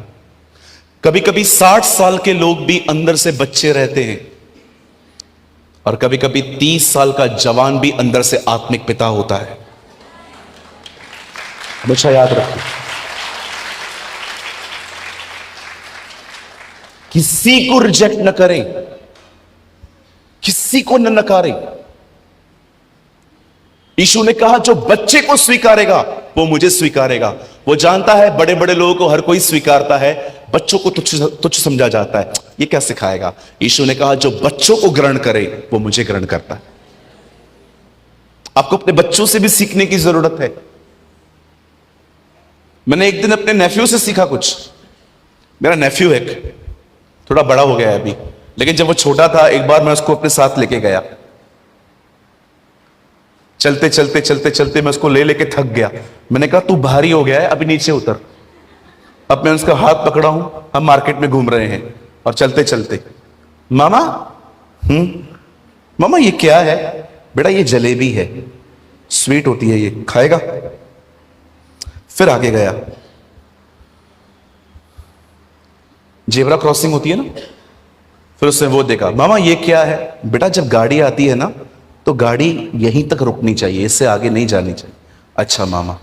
कभी कभी 60 साल के लोग भी अंदर से बच्चे रहते हैं, और कभी कभी 30 साल का जवान भी अंदर से आत्मिक पिता होता है। हमेशा याद रखो, किसी को रिजेक्ट न करें, किसी को न नकारें। यीशु ने कहा जो बच्चे को स्वीकारेगा वो मुझे स्वीकारेगा। वो जानता है बड़े बड़े लोगों को हर कोई स्वीकारता है, बच्चों को तुच्छ समझा जाता है, ये क्या सिखाएगा। यीशु ने कहा जो बच्चों को ग्रहण करे वो मुझे ग्रहण करता है। आपको अपने बच्चों से भी सीखने की जरूरत है। मैंने एक दिन अपने नेफ्यू से सीखा कुछ। मेरा नेफ्यू एक थोड़ा बड़ा हो गया है अभी, लेकिन जब वो छोटा था एक बार मैं उसको अपने साथ लेके गया। चलते चलते चलते चलते मैं उसको ले लेके थक गया। मैंने कहा तू भारी हो गया है, अभी नीचे उतर। अब मैं उसका हाथ पकड़ा हूं, हम मार्केट में घूम रहे हैं, और चलते चलते मामा मामा ये क्या है? बेटा ये जलेबी है, स्वीट होती है, ये खाएगा? फिर आगे गया, जेब्रा क्रॉसिंग होती है ना, फिर उसने वो देखा, मामा ये क्या है? बेटा जब गाड़ी आती है ना तो गाड़ी यहीं तक रुकनी चाहिए, इससे आगे नहीं जानी चाहिए। अच्छा मामा।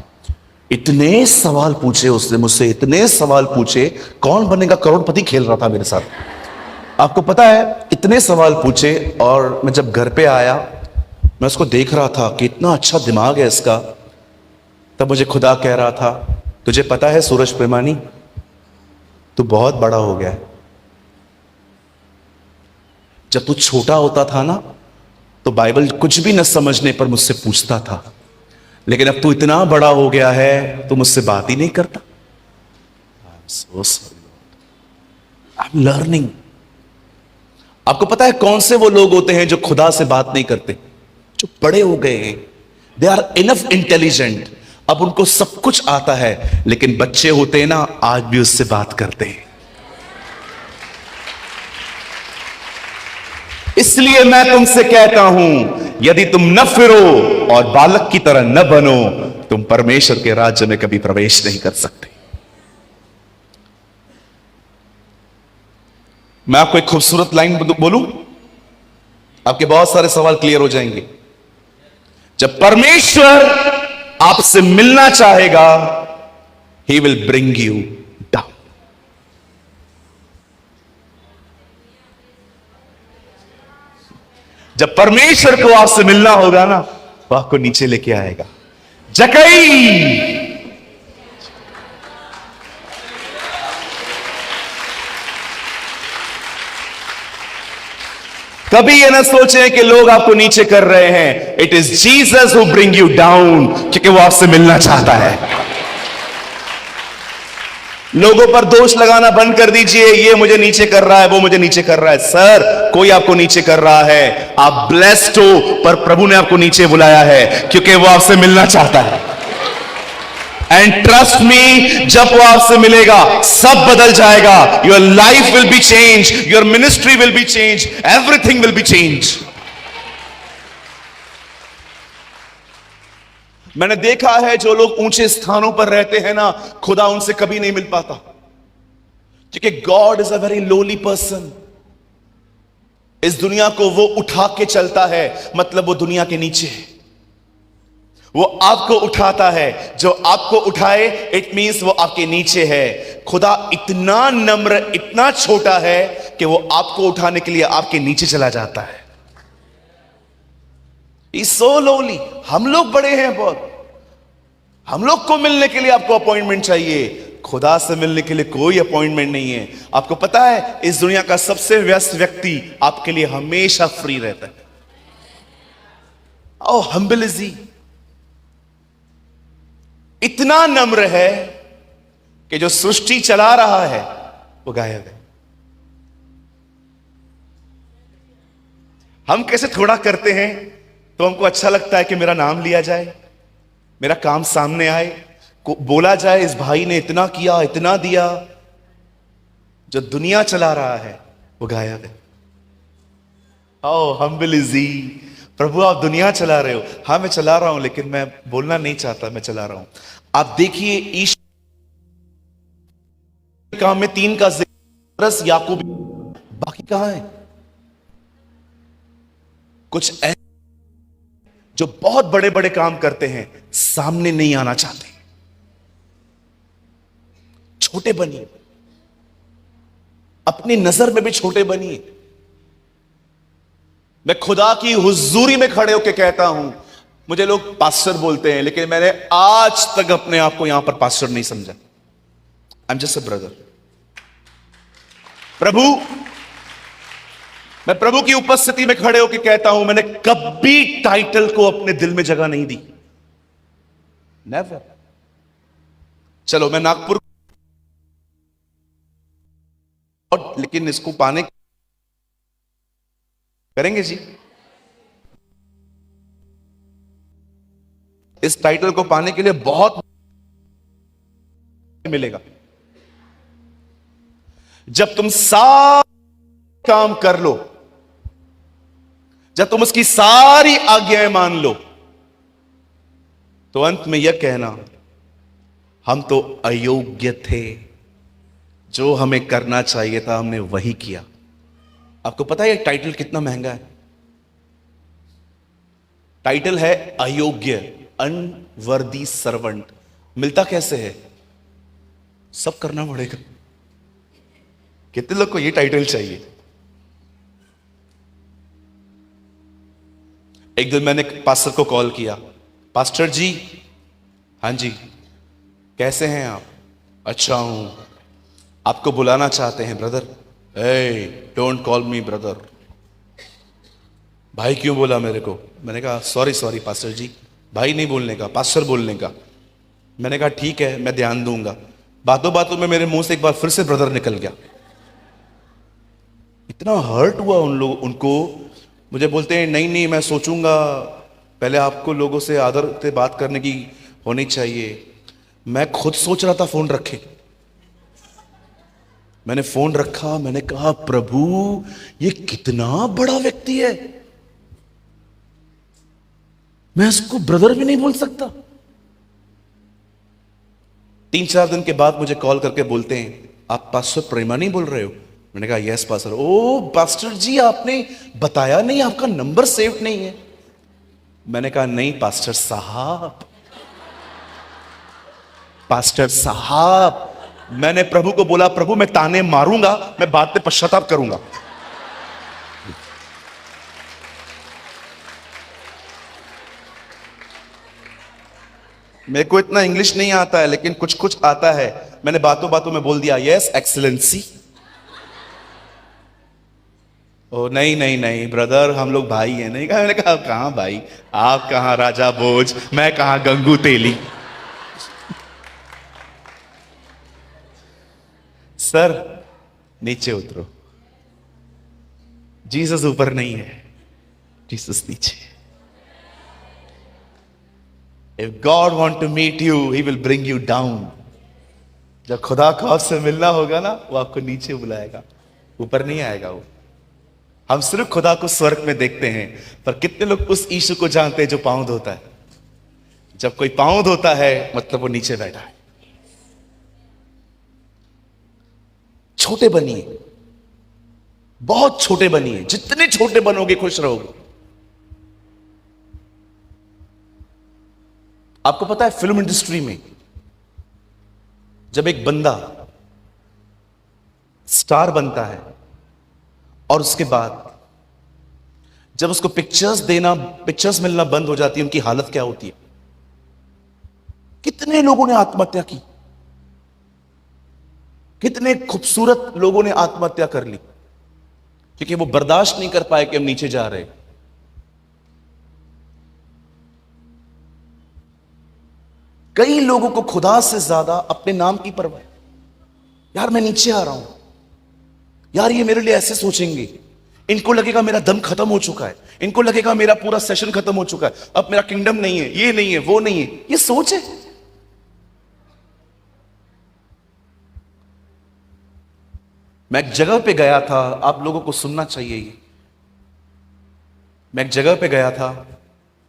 इतने सवाल पूछे उसने मुझसे, इतने सवाल पूछे, कौन बनेगा करोड़पति खेल रहा था मेरे साथ। आपको पता है इतने सवाल पूछे, और मैं जब घर पे आया मैं उसको देख रहा था कि इतना अच्छा दिमाग है इसका। तब मुझे खुदा कह रहा था, तुझे पता है सूरज प्रेमानी, तू बहुत बड़ा हो गया है। जब तू छोटा होता था ना, तो बाइबल कुछ भी न समझने पर मुझसे पूछता था, लेकिन अब तू इतना बड़ा हो गया है, तू मुझसे बात ही नहीं करता। So sorry, I'm learning। आपको पता है कौन से वो लोग होते हैं जो खुदा से बात नहीं करते? जो बड़े हो गए हैं, दे आर इनफ इंटेलिजेंट, अब उनको सब कुछ आता है, लेकिन बच्चे होते हैं ना, आज भी उससे बात करते हैं। इसलिए मैं तुमसे कहता हूं, यदि तुम न फिरो और बालक की तरह न बनो, तुम परमेश्वर के राज्य में कभी प्रवेश नहीं कर सकते। मैं आपको एक खूबसूरत लाइन बोलूं, आपके बहुत सारे सवाल क्लियर हो जाएंगे। जब परमेश्वर आपसे मिलना चाहेगा, ही विल ब्रिंग यू डाउन। जब परमेश्वर को आपसे मिलना होगा ना, वो आपको नीचे लेके आएगा। जकई, कभी ये ना सोचें कि लोग आपको नीचे कर रहे हैं। It is Jesus who bring you down, क्योंकि वो आपसे मिलना चाहता है। लोगों पर दोष लगाना बंद कर दीजिए, ये मुझे नीचे कर रहा है, वो मुझे नीचे कर रहा है। सर, कोई आपको नीचे कर रहा है, आप ब्लेस्ड हो, पर प्रभु ने आपको नीचे बुलाया है क्योंकि वो आपसे मिलना चाहता है। एंड ट्रस्ट मी, जब वो आपसे मिलेगा सब बदल जाएगा। Your life will be change, your ministry will be change, everything will be change. मैंने देखा है जो लोग ऊंचे स्थानों पर रहते हैं ना, खुदा उनसे कभी नहीं मिल पाता, क्योंकि God is a very lolly person. इस दुनिया को वो उठा के चलता है, मतलब वो दुनिया के नीचे है। वो आपको उठाता है, जो आपको उठाए इट मींस वो आपके नीचे है। खुदा इतना नम्र, इतना छोटा है कि वो आपको उठाने के लिए आपके नीचे चला जाता है। सो लोली। हम लोग बड़े हैं बहुत, हम लोग को मिलने के लिए आपको अपॉइंटमेंट चाहिए, खुदा से मिलने के लिए कोई अपॉइंटमेंट नहीं है। आपको पता है इस दुनिया का सबसे व्यस्त व्यक्ति आपके लिए हमेशा फ्री रहता है। ओ हम्बल इज ही, इतना नम्र है कि जो सृष्टि चला रहा है वो गायब है। हम कैसे थोड़ा करते हैं तो हमको अच्छा लगता है कि मेरा नाम लिया जाए, मेरा काम सामने आए, बोला जाए इस भाई ने इतना किया, इतना दिया। जो दुनिया चला रहा है वो गायब है। ओ हम्बल इज ही। प्रभु आप दुनिया चला रहे हो। हाँ मैं चला रहा हूं, लेकिन मैं बोलना नहीं चाहता, मैं चला रहा हूं। आप देखिए ईश्वर काम में 3 का जिक्र, याकूब, बाकी कहां है? कुछ ऐसे जो बहुत बड़े बड़े काम करते हैं, सामने नहीं आना चाहते, छोटे बनिए, अपनी नजर में भी छोटे बनिए। मैं खुदा की हुजूरी में खड़े होकर कहता हूं, मुझे लोग पास्टर बोलते हैं, लेकिन मैंने आज तक अपने आप को यहां पर पास्टर नहीं समझा। I am just a brother. मैं प्रभु की उपस्थिति में खड़े होकर कहता हूं, मैंने कभी टाइटल को अपने दिल में जगह नहीं दी, नेवर। चलो मैं नागपुर, लेकिन इसको पाने करेंगे जी, इस टाइटल को पाने के लिए बहुत मिलेगा। जब तुम सारा काम कर लो, जब तुम उसकी सारी आज्ञाएं मान लो, तो अंत में यह कहना, हम तो अयोग्य थे, जो हमें करना चाहिए था हमने वही किया। आपको पता है यह टाइटल कितना महंगा है? टाइटल है अयोग्य, अनवर्दी सर्वेंट। मिलता कैसे है? सब करना पड़ेगा। कितने लोग को ये टाइटल चाहिए? एक दिन मैंने पास्टर को कॉल किया, पास्टर जी, हाँ जी, कैसे हैं आप? अच्छा हूं, आपको बुलाना चाहते हैं brother. A don't call me brother. भाई क्यों बोला मेरे को? मैंने कहा सॉरी सॉरी पास्टर जी, भाई नहीं बोलने का, पास्टर बोलने का। मैंने कहा ठीक है, मैं ध्यान दूंगा। बातों बातों में मेरे मुंह से एक बार फिर से ब्रदर निकल गया। इतना हर्ट हुआ उन लोग उनको। मुझे बोलते हैं नहीं नहीं मैं सोचूंगा, पहले आपको लोगों से आदर से बात करने की होनी चाहिए। मैं खुद सोच रहा था फोन रखे। मैंने फोन रखा, मैंने कहा प्रभु ये कितना बड़ा व्यक्ति है, मैं इसको ब्रदर भी नहीं बोल सकता। 3-4 दिन के बाद मुझे कॉल करके बोलते हैं आप पास्टर प्रेमा नहीं बोल रहे हो? मैंने कहा यस पास्टर। ओ पास्टर जी आपने बताया नहीं, आपका नंबर सेव नहीं है। मैंने कहा नहीं पास्टर साहब, पास्टर साहब, मैंने प्रभु को बोला प्रभु मैं ताने मारूंगा, मैं बाद में पश्चाताप करूंगा। मेरे को इतना इंग्लिश नहीं आता है लेकिन कुछ कुछ आता है। मैंने बातों बातों में बोल दिया यस एक्सीलेंसी। ओ नहीं नहीं नहीं ब्रदर हम लोग भाई हैं। नहीं कहा, मैंने कहा कहां भाई, आप कहां राजा भोज, मैं कहां गंगू तेली। सर नीचे उतरो, जीसस ऊपर नहीं है, जीसस नीचे। If God want to meet you he will bring you down. जब खुदा को आपसे मिलना होगा ना, वो आपको नीचे बुलाएगा, ऊपर नहीं आएगा वो। हम सिर्फ खुदा को स्वर्ग में देखते हैं, पर कितने लोग उस यीशु को जानते हैं जो पांव धोता है? जब कोई पांव धोता है मतलब वो नीचे बैठा है। छोटे बनिए, बहुत छोटे बनिए, जितने छोटे बनोगे खुश रहोगे। आपको पता है फिल्म इंडस्ट्री में जब एक बंदा स्टार बनता है और उसके बाद जब उसको पिक्चर्स मिलना बंद हो जाती है, उनकी हालत क्या होती है? कितने लोगों ने आत्महत्या की, कितने खूबसूरत लोगों ने आत्महत्या कर ली क्योंकि वो बर्दाश्त नहीं कर पाए कि हम नीचे जा रहे हैं। कई लोगों को खुदा से ज्यादा अपने नाम की परवाह। यार मैं नीचे आ रहा हूं, यार ये मेरे लिए ऐसे सोचेंगे, इनको लगेगा मेरा दम खत्म हो चुका है, इनको लगेगा मेरा पूरा सेशन खत्म हो चुका है, अब मेरा किंगडम नहीं है, ये नहीं है, वो नहीं है। ये सोच है। मैं एक जगह पे गया था, आप लोगों को सुनना चाहिए ये। मैं एक जगह पे गया था,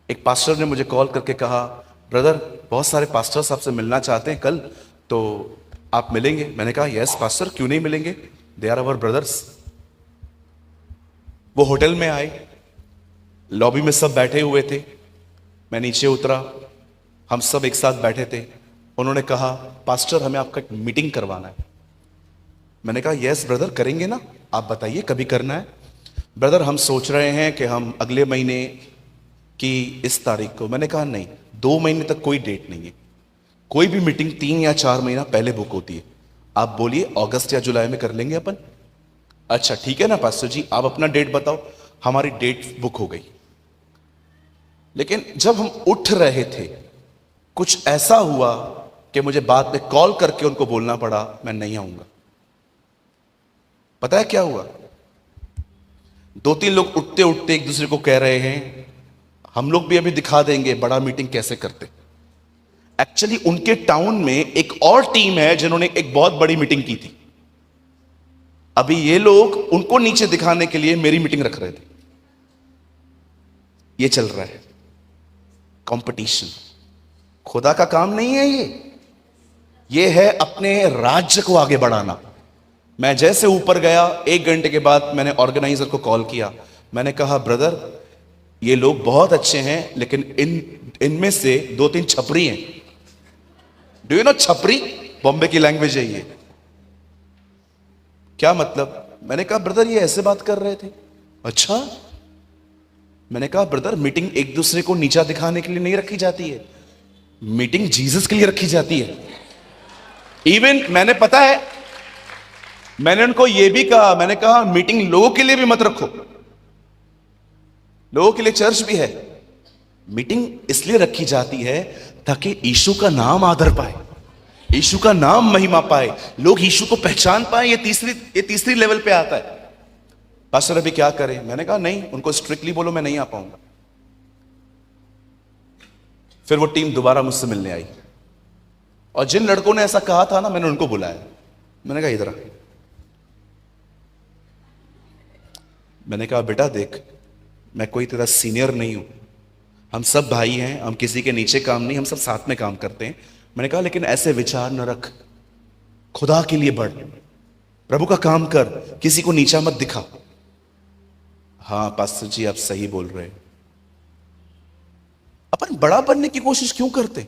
एक पास्टर ने मुझे कॉल करके कहा ब्रदर बहुत सारे पास्टर्स आपसे मिलना चाहते हैं कल, तो आप मिलेंगे? मैंने कहा यस पास्टर, क्यों नहीं मिलेंगे, दे आर आवर ब्रदर्स। वो होटल में आए, लॉबी में सब बैठे हुए थे, मैं नीचे उतरा, हम सब एक साथ बैठे थे। उन्होंने कहा पास्टर हमें आपका एक मीटिंग करवाना है। मैंने कहा यस ब्रदर करेंगे ना, आप बताइए कभी करना है? ब्रदर हम सोच रहे हैं कि हम अगले महीने की इस तारीख को। मैंने कहा नहीं, 2 महीने तक कोई डेट नहीं है, कोई भी मीटिंग 3 या 4 महीना पहले बुक होती है। आप बोलिए अगस्त या जुलाई में कर लेंगे अपन। अच्छा ठीक है ना पास्टर जी, आप अपना डेट बताओ। हमारी डेट बुक हो गई, लेकिन जब हम उठ रहे थे कुछ ऐसा हुआ कि मुझे बाद में कॉल करके उनको बोलना पड़ा मैं नहीं आऊंगा। पता है क्या हुआ? 2-3 लोग उठते उठते एक दूसरे को कह रहे हैं हम लोग भी अभी दिखा देंगे बड़ा मीटिंग कैसे करते। एक्चुअली उनके टाउन में एक और टीम है जिन्होंने एक बहुत बड़ी मीटिंग की थी। अभी ये लोग उनको नीचे दिखाने के लिए मेरी मीटिंग रख रहे थे। ये चल रहा है कंपटीशन। खुदा का काम नहीं है ये है अपने राज्य को आगे बढ़ाना। मैं जैसे ऊपर गया, 1 घंटे के बाद मैंने ऑर्गेनाइजर को कॉल किया। मैंने कहा ब्रदर ये लोग बहुत अच्छे हैं लेकिन इनमें से 2-3 छपरी हैं। डू यू नो छपरी? बॉम्बे की लैंग्वेज है ये। क्या मतलब? मैंने कहा ब्रदर ये ऐसे बात कर रहे थे। अच्छा, मैंने कहा ब्रदर, मीटिंग एक दूसरे को नीचा दिखाने के लिए नहीं रखी जाती है, मीटिंग जीसस के लिए रखी जाती है। इवन मैंने उनको यह भी कहा, मैंने कहा मीटिंग लोगों के लिए भी मत रखो, लोगों के लिए चर्च भी है, मीटिंग इसलिए रखी जाती है ताकि यीशु का नाम आदर पाए, यीशु का नाम महिमा पाए, लोग यीशु को पहचान पाए। ये तीसरी लेवल पे आता है। पास्टर अभी क्या करें? मैंने कहा नहीं, उनको स्ट्रिक्टली बोलो मैं नहीं आ पाऊंगा। फिर वो टीम दोबारा मुझसे मिलने आई और जिन लड़कों ने ऐसा कहा था ना, मैंने उनको बुलाया। मैंने कहा इधर आ। मैंने कहा बेटा देख, मैं कोई तेरा सीनियर नहीं हूं, हम सब भाई हैं, हम किसी के नीचे काम नहीं, हम सब साथ में काम करते हैं। मैंने कहा लेकिन ऐसे विचार न रख, खुदा के लिए बढ़, प्रभु का काम कर, किसी को नीचा मत दिखा। हाँ पास्टर जी आप सही बोल रहे हैं। अपन बड़ा बनने की कोशिश क्यों करते?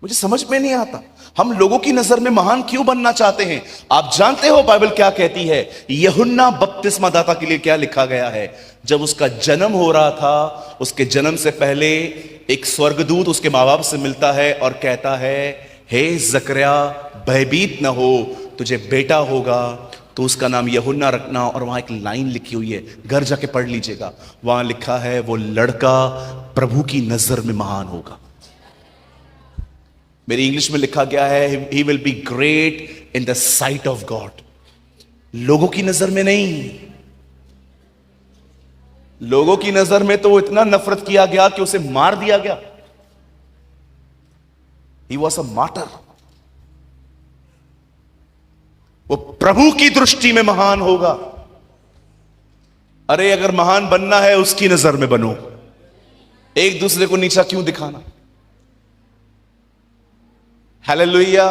मुझे समझ में नहीं आता। हम लोगों की नजर में महान क्यों बनना चाहते हैं? आप जानते हो बाइबल क्या कहती है? यूहन्ना बपतिस्मा दाता के लिए क्या लिखा गया है? जब उसका जन्म हो रहा था, उसके जन्म से पहले एक स्वर्गदूत उसके मां बाप से मिलता है और कहता है, हे जकरिया भयभीत न हो, तुझे बेटा होगा, तो उसका नाम यूहन्ना रखना। और वहां एक लाइन लिखी हुई है, घर जाके पढ़ लीजिएगा, वहां लिखा है वो लड़का प्रभु की नजर में महान होगा। मेरी इंग्लिश में लिखा गया है, he will be great in the site of God. लोगों की नजर में नहीं, लोगों की नजर में तो इतना नफरत किया गया कि उसे मार दिया गया। He was a martyr. वो प्रभु की दृष्टि में महान होगा। अरे अगर महान बनना है उसकी नजर में बनो, एक दूसरे को नीचा क्यों दिखाना? हालेलुया।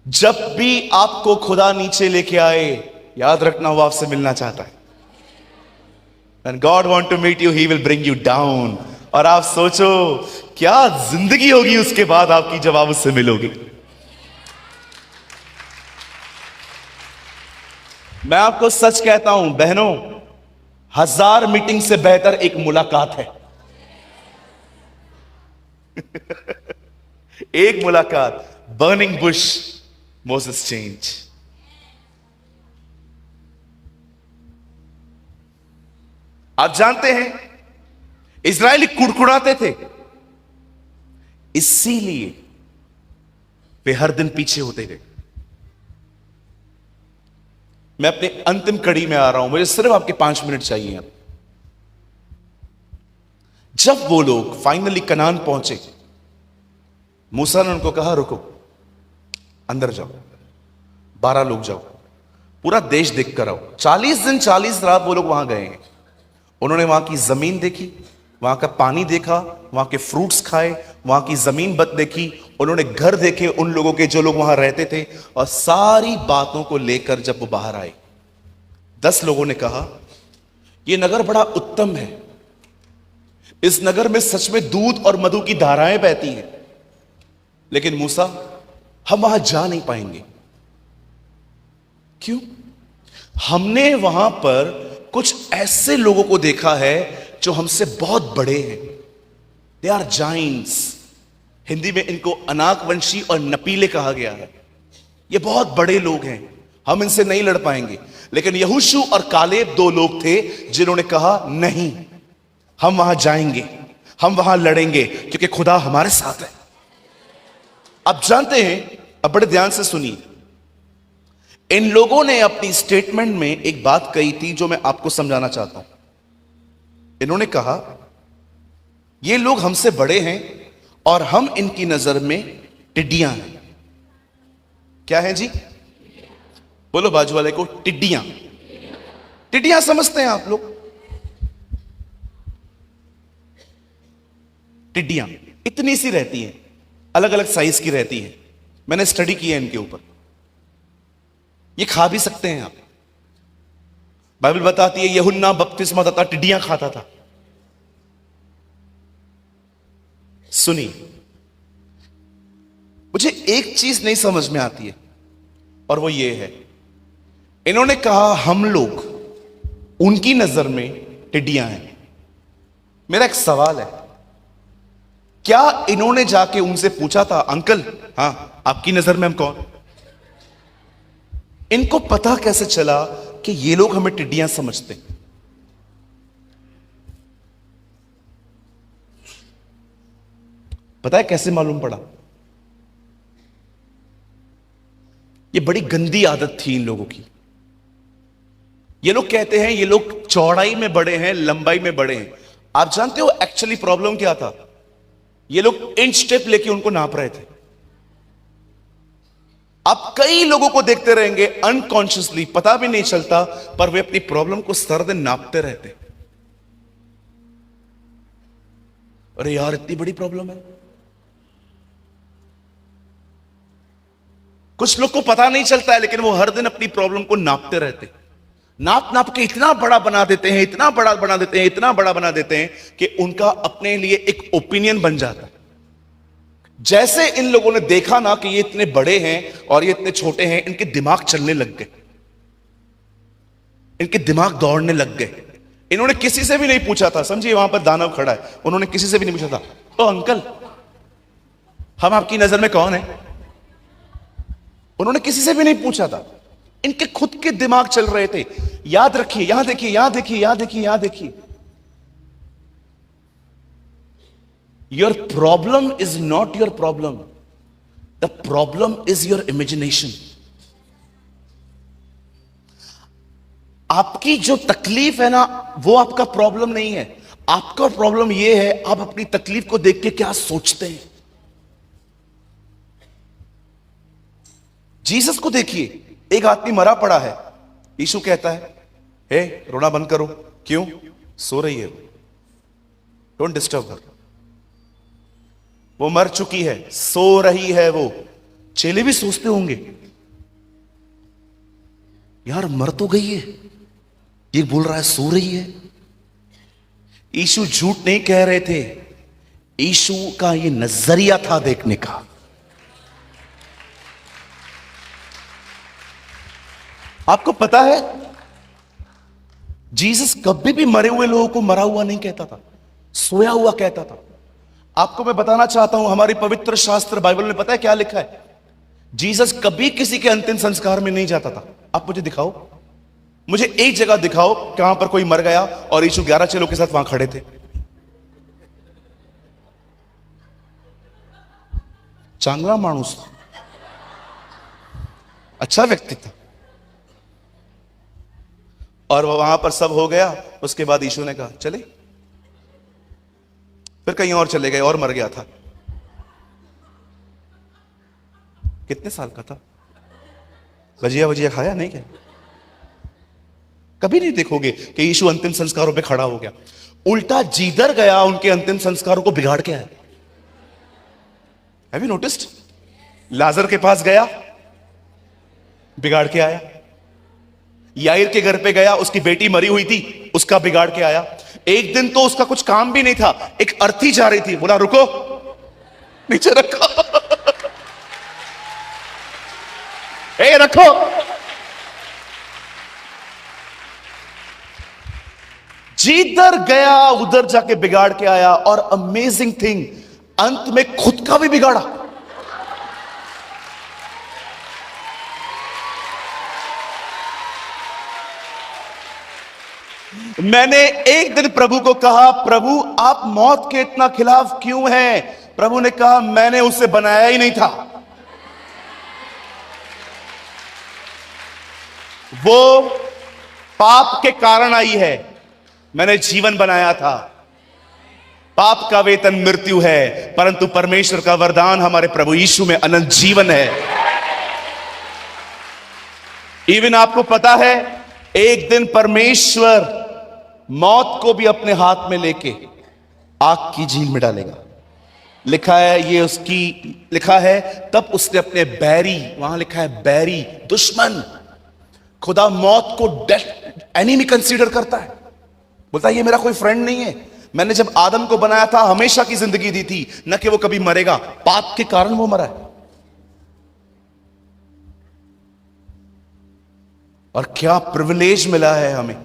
जब भी आपको खुदा नीचे लेके आए, याद रखना वो आपसे मिलना चाहता है। When God want to meet you, He will bring you down। और आप सोचो क्या जिंदगी होगी उसके बाद आपकी जब आप उससे मिलोगे। मैं आपको सच कहता हूं बहनों, 1000 मीटिंग से बेहतर एक मुलाकात है। एक मुलाकात। Burning Bush, Moses change. आप जानते हैं इजरायली कुड़कुड़ाते थे, इसीलिए वे हर दिन पीछे होते गए। मैं अपने अंतिम कड़ी में आ रहा हूं, मुझे सिर्फ आपके 5 मिनट चाहिए अब। जब वो लोग फाइनली कनान पहुंचे, मूसा ने उनको कहा रुको, अंदर जाओ, 12 लोग जाओ, पूरा देश देख कर आओ। 40 दिन 40 रात वो लोग वहां गए हैं। उन्होंने वहां की जमीन देखी, वहां का पानी देखा, वहां के फ्रूट्स खाए, वहां की जमीन बत देखी, उन्होंने घर देखे उन लोगों के जो लोग वहां रहते थे, और सारी बातों को लेकर जब वो बाहर आए, 10 लोगों ने कहा यह नगर बड़ा उत्तम है, इस नगर में सच में दूध और मधु की धाराएं बहती हैं, लेकिन मूसा हम वहां जा नहीं पाएंगे। क्यों? हमने वहां पर कुछ ऐसे लोगों को देखा है जो हमसे बहुत बड़े हैं। They are Giants. हिंदी में इनको अनाकवंशी और नपीले कहा गया है। ये बहुत बड़े लोग हैं, हम इनसे नहीं लड़ पाएंगे। लेकिन यहोशू और कालेब 2 लोग थे जिन्होंने कहा नहीं, हम वहां जाएंगे, हम वहां लड़ेंगे, क्योंकि खुदा हमारे साथ है। आप जानते हैं, अब बड़े ध्यान से सुनिए, इन लोगों ने अपनी स्टेटमेंट में एक बात कही थी जो मैं आपको समझाना चाहता हूं। इन्होंने कहा ये लोग हमसे बड़े हैं और हम इनकी नजर में टिड्डियां हैं। क्या है जी? बोलो बाजू वाले को, टिड्डियां। टिड्डियां समझते हैं आप लोग? टिड्डियां इतनी सी रहती हैं, अलग अलग साइज की रहती हैं। मैंने स्टडी किया है इनके ऊपर। ये खा भी सकते हैं आप। बाइबल बताती है यूहन्ना बपतिस्मा दाता टिड्डियां खाता था। सुनिए, मुझे एक चीज नहीं समझ में आती है, और वो ये है, इन्होंने कहा हम लोग उनकी नजर में टिड्डियां हैं। मेरा एक सवाल है, क्या इन्होंने जाके उनसे पूछा था, अंकल हां आपकी नजर में हम कौन? इनको पता कैसे चला कि ये लोग हमें टिड्डियां समझते हैं? पता है कैसे मालूम पड़ा? ये बड़ी गंदी आदत थी इन लोगों की। ये लोग कहते हैं ये लोग चौड़ाई में बड़े हैं, लंबाई में बड़े हैं। आप जानते हो एक्चुअली प्रॉब्लम क्या था? ये लोग इंच टेप लेके उनको नाप रहे थे। आप कई लोगों को देखते रहेंगे अनकॉन्शियसली, पता भी नहीं चलता, पर वे अपनी प्रॉब्लम को सर दिन नापते रहते। अरे यार इतनी बड़ी प्रॉब्लम है। कुछ लोग को पता नहीं चलता है, लेकिन वो हर दिन अपनी प्रॉब्लम को नापते रहते। नाप नाप के इतना बड़ा बना देते हैं, इतना बड़ा बना देते हैं, इतना बड़ा बना देते हैं कि उनका अपने लिए एक ओपिनियन बन जाता है। जैसे इन लोगों ने देखा ना कि ये इतने बड़े हैं और ये इतने छोटे हैं, इनके दिमाग चलने लग गए, इनके दिमाग दौड़ने लग गए। इन्होंने किसी से भी नहीं पूछा था, समझिए वहां पर दानव खड़ा है, उन्होंने किसी से भी नहीं पूछा था, ओ अंकल हम आपकी नजर में कौन है? उन्होंने किसी से भी नहीं पूछा था। इनके खुद के दिमाग चल रहे थे। याद रखिए, यहां देखिए, यहां देखिए, यहां देखिए, यहां देखिए। Your problem is not your problem, the problem is your imagination. आपकी जो तकलीफ है ना, वो आपका प्रॉब्लम नहीं है। आपका प्रॉब्लम यह है आप अपनी तकलीफ को देख के क्या सोचते हैं। जीसस को देखिए, एक आदमी मरा पड़ा है, यीशु कहता है हे रोना बंद करो। क्यों? सो रही है, डोंट डिस्टर्ब हर। वो मर चुकी है, सो रही है वो। चेले भी सोचते होंगे यार मर तो गई है, ये बोल रहा है सो रही है। यीशु झूठ नहीं कह रहे थे, यीशु का ये नजरिया था देखने का। आपको पता है जीसस कभी भी मरे हुए लोगों को मरा हुआ नहीं कहता था, सोया हुआ कहता था। आपको मैं बताना चाहता हूं, हमारी पवित्र शास्त्र बाइबल में पता है क्या लिखा है? जीसस कभी किसी के अंतिम संस्कार में नहीं जाता था। आप मुझे दिखाओ, मुझे एक जगह दिखाओ कहां पर कोई मर गया और यीशु 11 चेलों के साथ वहां खड़े थे। चांगला मानुस था, अच्छा व्यक्ति था, और वहां पर सब हो गया। उसके बाद यीशु ने कहा चले, फिर कहीं और चले गए और मर गया था। कितने साल का था? भजिया वजिया खाया नहीं क्या? कभी नहीं देखोगे कि यीशु अंतिम संस्कारों पे खड़ा हो गया। उल्टा जिधर गया उनके अंतिम संस्कारों को बिगाड़ के आया। Have you noticed? लाजर के पास गया, बिगाड़ के आया। याईर के घर पे गया, उसकी बेटी मरी हुई थी, उसका बिगाड़ के आया। एक दिन तो उसका कुछ काम भी नहीं था, एक अर्थी जा रही थी, बोला रुको, नीचे रखो, ए रखो। जिधर गया उधर जाके बिगाड़ के आया। और अमेजिंग थिंग, अंत में खुद का भी बिगाड़ा। मैंने एक दिन प्रभु को कहा, प्रभु आप मौत के इतना खिलाफ क्यों हैं? प्रभु ने कहा मैंने उसे बनाया ही नहीं था, वो पाप के कारण आई है, मैंने जीवन बनाया था। पाप का वेतन मृत्यु है, परंतु परमेश्वर का वरदान हमारे प्रभु यीशु में अनंत जीवन है। इवन आपको पता है एक दिन परमेश्वर मौत को भी अपने हाथ में लेके आग की झील में डालेगा। लिखा है, ये उसकी लिखा है, तब उसने अपने बैरी, वहां लिखा है बैरी, दुश्मन। खुदा मौत को डेथ एनिमी कंसीडर करता है, बोलता है ये मेरा कोई फ्रेंड नहीं है। मैंने जब आदम को बनाया था हमेशा की जिंदगी दी थी, न कि वो कभी मरेगा। पाप के कारण वो मरा है। और क्या प्रिविलेज मिला है हमें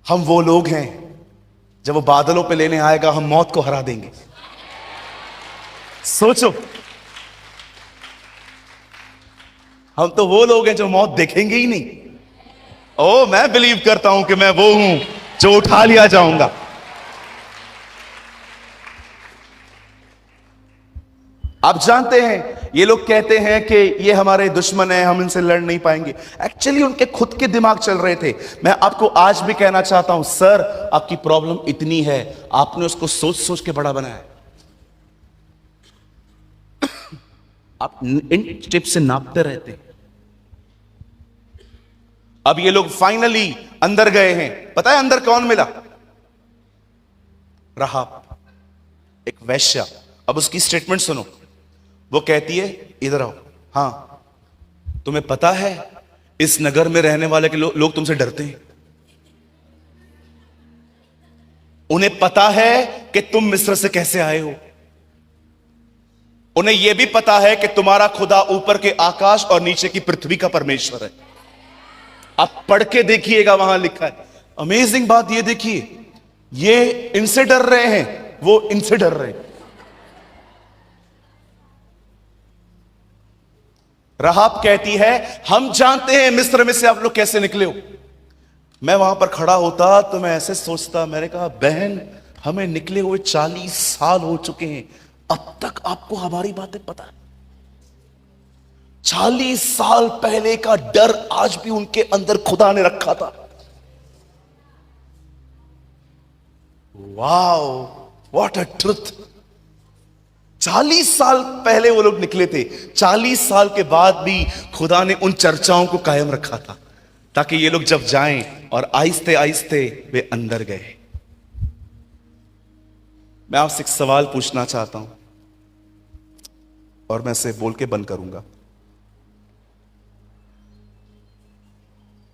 हम वो लोग हैं, जब वो बादलों पे लेने आएगा हम मौत को हरा देंगे। सोचो, हम तो वो लोग हैं जो मौत देखेंगे ही नहीं। ओ, मैं बिलीव करता हूं कि मैं वो हूं जो उठा लिया जाऊंगा। आप जानते हैं, ये लोग कहते हैं कि ये हमारे दुश्मन हैं, हम इनसे लड़ नहीं पाएंगे। एक्चुअली उनके खुद के दिमाग चल रहे थे। मैं आपको आज भी कहना चाहता हूं, सर आपकी प्रॉब्लम इतनी है, आपने उसको सोच सोच के बड़ा बनाया है। आप इन टिप से नापते रहते हैं। अब ये लोग फाइनली अंदर गए हैं। पता है अंदर कौन मिला? राहाब, एक वैश्या। अब उसकी स्टेटमेंट सुनो। वो कहती है, इधर आओ। हां, तुम्हें पता है इस नगर में रहने वाले के लोग तुमसे डरते हैं। उन्हें पता है कि तुम मिस्र से कैसे आए हो। उन्हें यह भी पता है कि तुम्हारा खुदा ऊपर के आकाश और नीचे की पृथ्वी का परमेश्वर है। आप पढ़ के देखिएगा, वहां लिखा है। अमेजिंग बात ये देखिए, ये इनसे डर रहे हैं, वो इनसे डर रहे हैं। राहाब कहती है, हम जानते हैं मिस्र में से आप लोग कैसे निकले हो। मैं वहां पर खड़ा होता तो मैं ऐसे सोचता, मैंने कहा बहन, हमें निकले हुए 40 साल हो चुके हैं, अब तक आपको हमारी बातें पता है। 40 साल पहले का डर आज भी उनके अंदर खुदा ने रखा था। Wow, what a truth. 40 साल पहले वो लोग निकले थे, 40 साल के बाद भी खुदा ने उन चर्चाओं को कायम रखा था, ताकि ये लोग जब जाएं, और आहिस्ते आहिस्ते वे अंदर गए। मैं आपसे एक सवाल पूछना चाहता हूं और मैं इसे बोल के बंद करूंगा।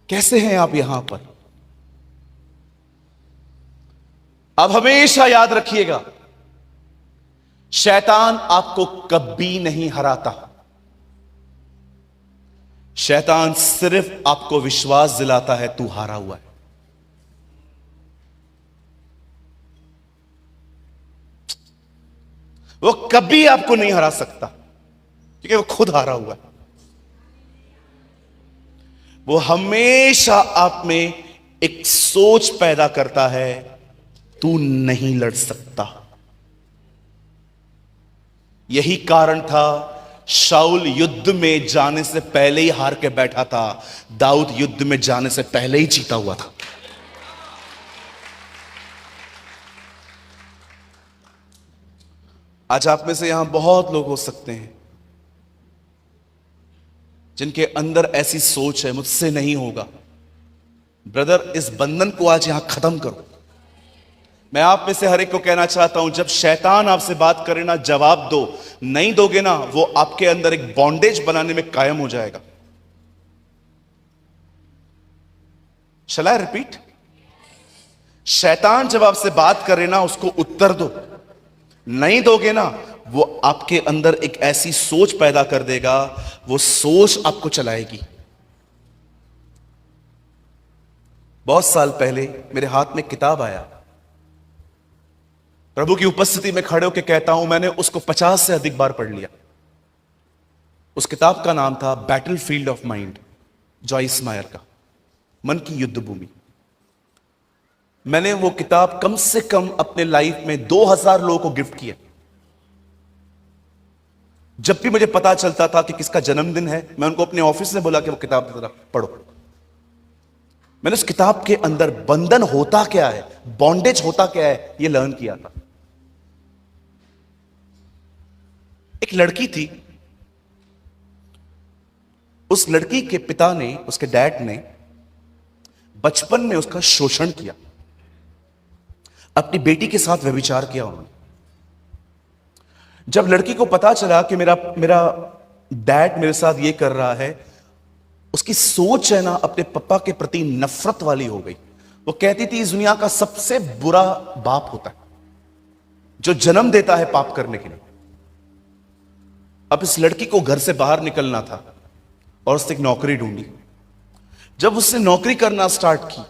कैसे हैं आप यहां पर? अब हमेशा याद रखिएगा, शैतान आपको कभी नहीं हराता। शैतान सिर्फ आपको विश्वास दिलाता है तू हारा हुआ है। वो कभी आपको नहीं हरा सकता, क्योंकि वो खुद हारा हुआ है। वो हमेशा आप में एक सोच पैदा करता है, तू नहीं लड़ सकता। यही कारण था शाऊल युद्ध में जाने से पहले ही हार के बैठा था, दाऊद युद्ध में जाने से पहले ही जीता हुआ था। आज आप में से यहां बहुत लोग हो सकते हैं जिनके अंदर ऐसी सोच है, मुझसे नहीं होगा। ब्रदर, इस बंधन को आज यहां खत्म करो। मैं आप में से हर एक को कहना चाहता हूं, जब शैतान आपसे बात करे ना, जवाब दो। नहीं दोगे ना, वो आपके अंदर एक बॉन्डेज बनाने में कायम हो जाएगा। शैल आई रिपीट? शैतान जब आपसे बात करे ना, उसको उत्तर दो। नहीं दोगे ना, वो आपके अंदर एक ऐसी सोच पैदा कर देगा, वो सोच आपको चलाएगी। बहुत साल पहले मेरे हाथ में किताब आया, प्रभु की उपस्थिति में खड़े होकर कहता हूं, मैंने उसको 50 से अधिक बार पढ़ लिया। उस किताब का नाम था battle field of mind, Joyce मायर का, मन की युद्ध भूमि। मैंने वो किताब कम से कम अपने लाइफ में 2000 लोगों को गिफ्ट किया। जब भी मुझे पता चलता था कि किसका जन्मदिन है, मैं उनको अपने ऑफिस में बोला कि वो किताब जरा पढ़ो। मैंने उस किताब के अंदर बंधन होता क्या है, बॉन्डेज होता क्या है, ये लर्न किया था। एक लड़की थी, उस लड़की के पिता ने, उसके डैड ने बचपन में उसका शोषण किया, अपनी बेटी के साथ व्यभिचार किया उन्होंने। जब लड़की को पता चला कि मेरा डैड मेरे साथ ये कर रहा है, उसकी सोच है ना अपने पापा के प्रति नफरत वाली हो गई। वो कहती थी इस दुनिया का सबसे बुरा बाप होता है जो जन्म देता है पाप करने के लिए। अब इस लड़की को घर से बाहर निकलना था और उसने एक नौकरी ढूंढी। जब उसने नौकरी करना स्टार्ट की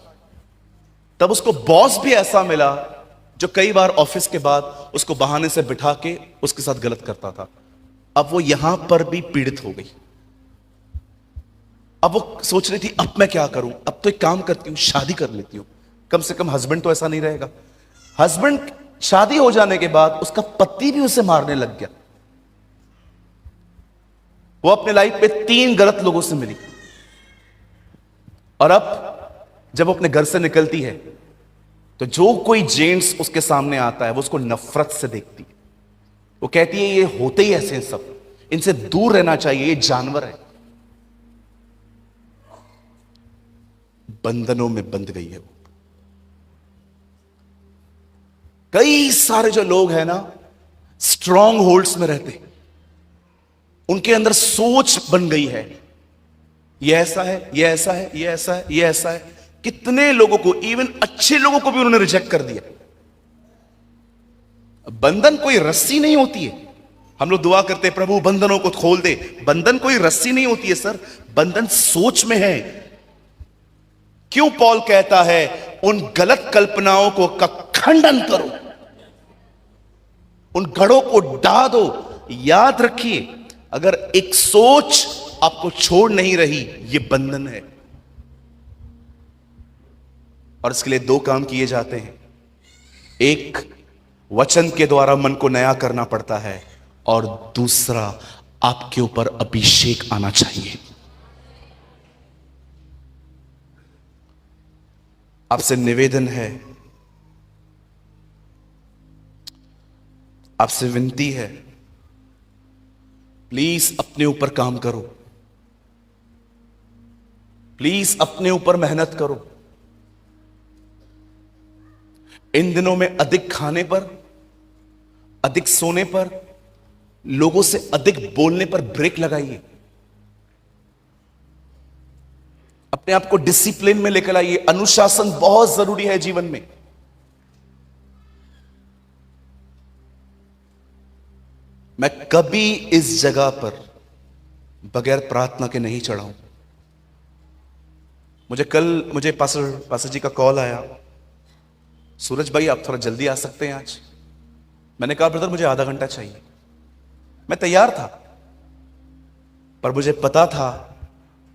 तब उसको बॉस भी ऐसा मिला जो कई बार ऑफिस के बाद उसको बहाने से बिठा के उसके साथ गलत करता था। अब वो यहां पर भी पीड़ित हो गई। अब वो सोच रही थी अब मैं क्या करूं, अब तो एक काम करती हूं, शादी कर लेती हूं, कम से कम हस्बैंड तो ऐसा नहीं रहेगा। हस्बैंड शादी हो जाने के बाद उसका पति भी उसे मारने लग गया। वो अपने लाइफ पे 3 गलत लोगों से मिली और अब जब वो अपने घर से निकलती है तो जो कोई जेंट्स उसके सामने आता है वो उसको नफरत से देखती है। वो कहती है ये होते ही ऐसे हैं सब, इनसे दूर रहना चाहिए, ये जानवर है। बंधनों में बंध गई है वो। कई सारे जो लोग हैं ना स्ट्रॉन्ग होल्ड्स में रहते हैं, उनके अंदर सोच बन गई है ये ऐसा है, ये ऐसा है, ये ऐसा है, ये ऐसा है। कितने लोगों को, इवन अच्छे लोगों को भी उन्होंने रिजेक्ट कर दिया। बंधन कोई रस्सी नहीं होती है। हम लोग दुआ करते हैं प्रभु बंधनों को खोल दे। बंधन कोई रस्सी नहीं होती है सर, बंधन सोच में है। क्यों पॉल कहता है उन गलत कल्पनाओं को का खंडन करो, उन गढ़ों को ढा दो। याद रखिए अगर एक सोच आपको छोड़ नहीं रही, यह बंधन है। और इसके लिए 2 काम किए जाते हैं। एक, वचन के द्वारा मन को नया करना पड़ता है, और दूसरा, आपके ऊपर अभिषेक आना चाहिए। आपसे निवेदन है, आपसे विनती है, प्लीज अपने ऊपर काम करो, प्लीज अपने ऊपर मेहनत करो। इन दिनों में अधिक खाने पर, अधिक सोने पर, लोगों से अधिक बोलने पर ब्रेक लगाइए। अपने आप को डिसिप्लिन में लेकर आइए। अनुशासन बहुत जरूरी है जीवन में। मैं कभी इस जगह पर बगैर प्रार्थना के नहीं चढ़ा हूं। मुझे पास्टर जी का कॉल आया, सूरज भाई आप थोड़ा जल्दी आ सकते हैं आज। मैंने कहा ब्रदर मुझे आधा घंटा चाहिए। मैं तैयार था, पर मुझे पता था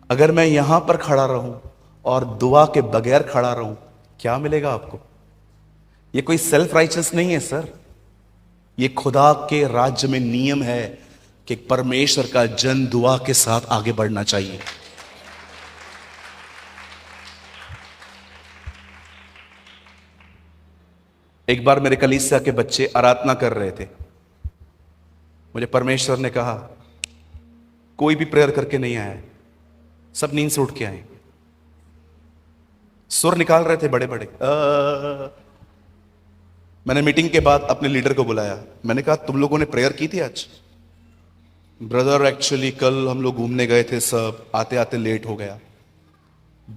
अगर मैं यहां पर खड़ा रहूं और दुआ के बगैर खड़ा रहूं, क्या मिलेगा आपको? ये कोई सेल्फ राइचस नहीं है सर, ये खुदा के राज्य में नियम है कि परमेश्वर का जन दुआ के साथ आगे बढ़ना चाहिए। एक बार मेरे कलीसिया के बच्चे आराधना कर रहे थे। मुझे परमेश्वर ने कहा कोई भी प्रेयर करके नहीं आया, सब नींद से उठ के आए। सुर निकाल रहे थे बड़े बड़े। मैंने मीटिंग के बाद अपने लीडर को बुलाया। मैंने कहा तुम लोगों ने प्रेयर की थी आज? ब्रदर एक्चुअली कल हम लोग घूमने गए थे, सब आते आते लेट हो गया।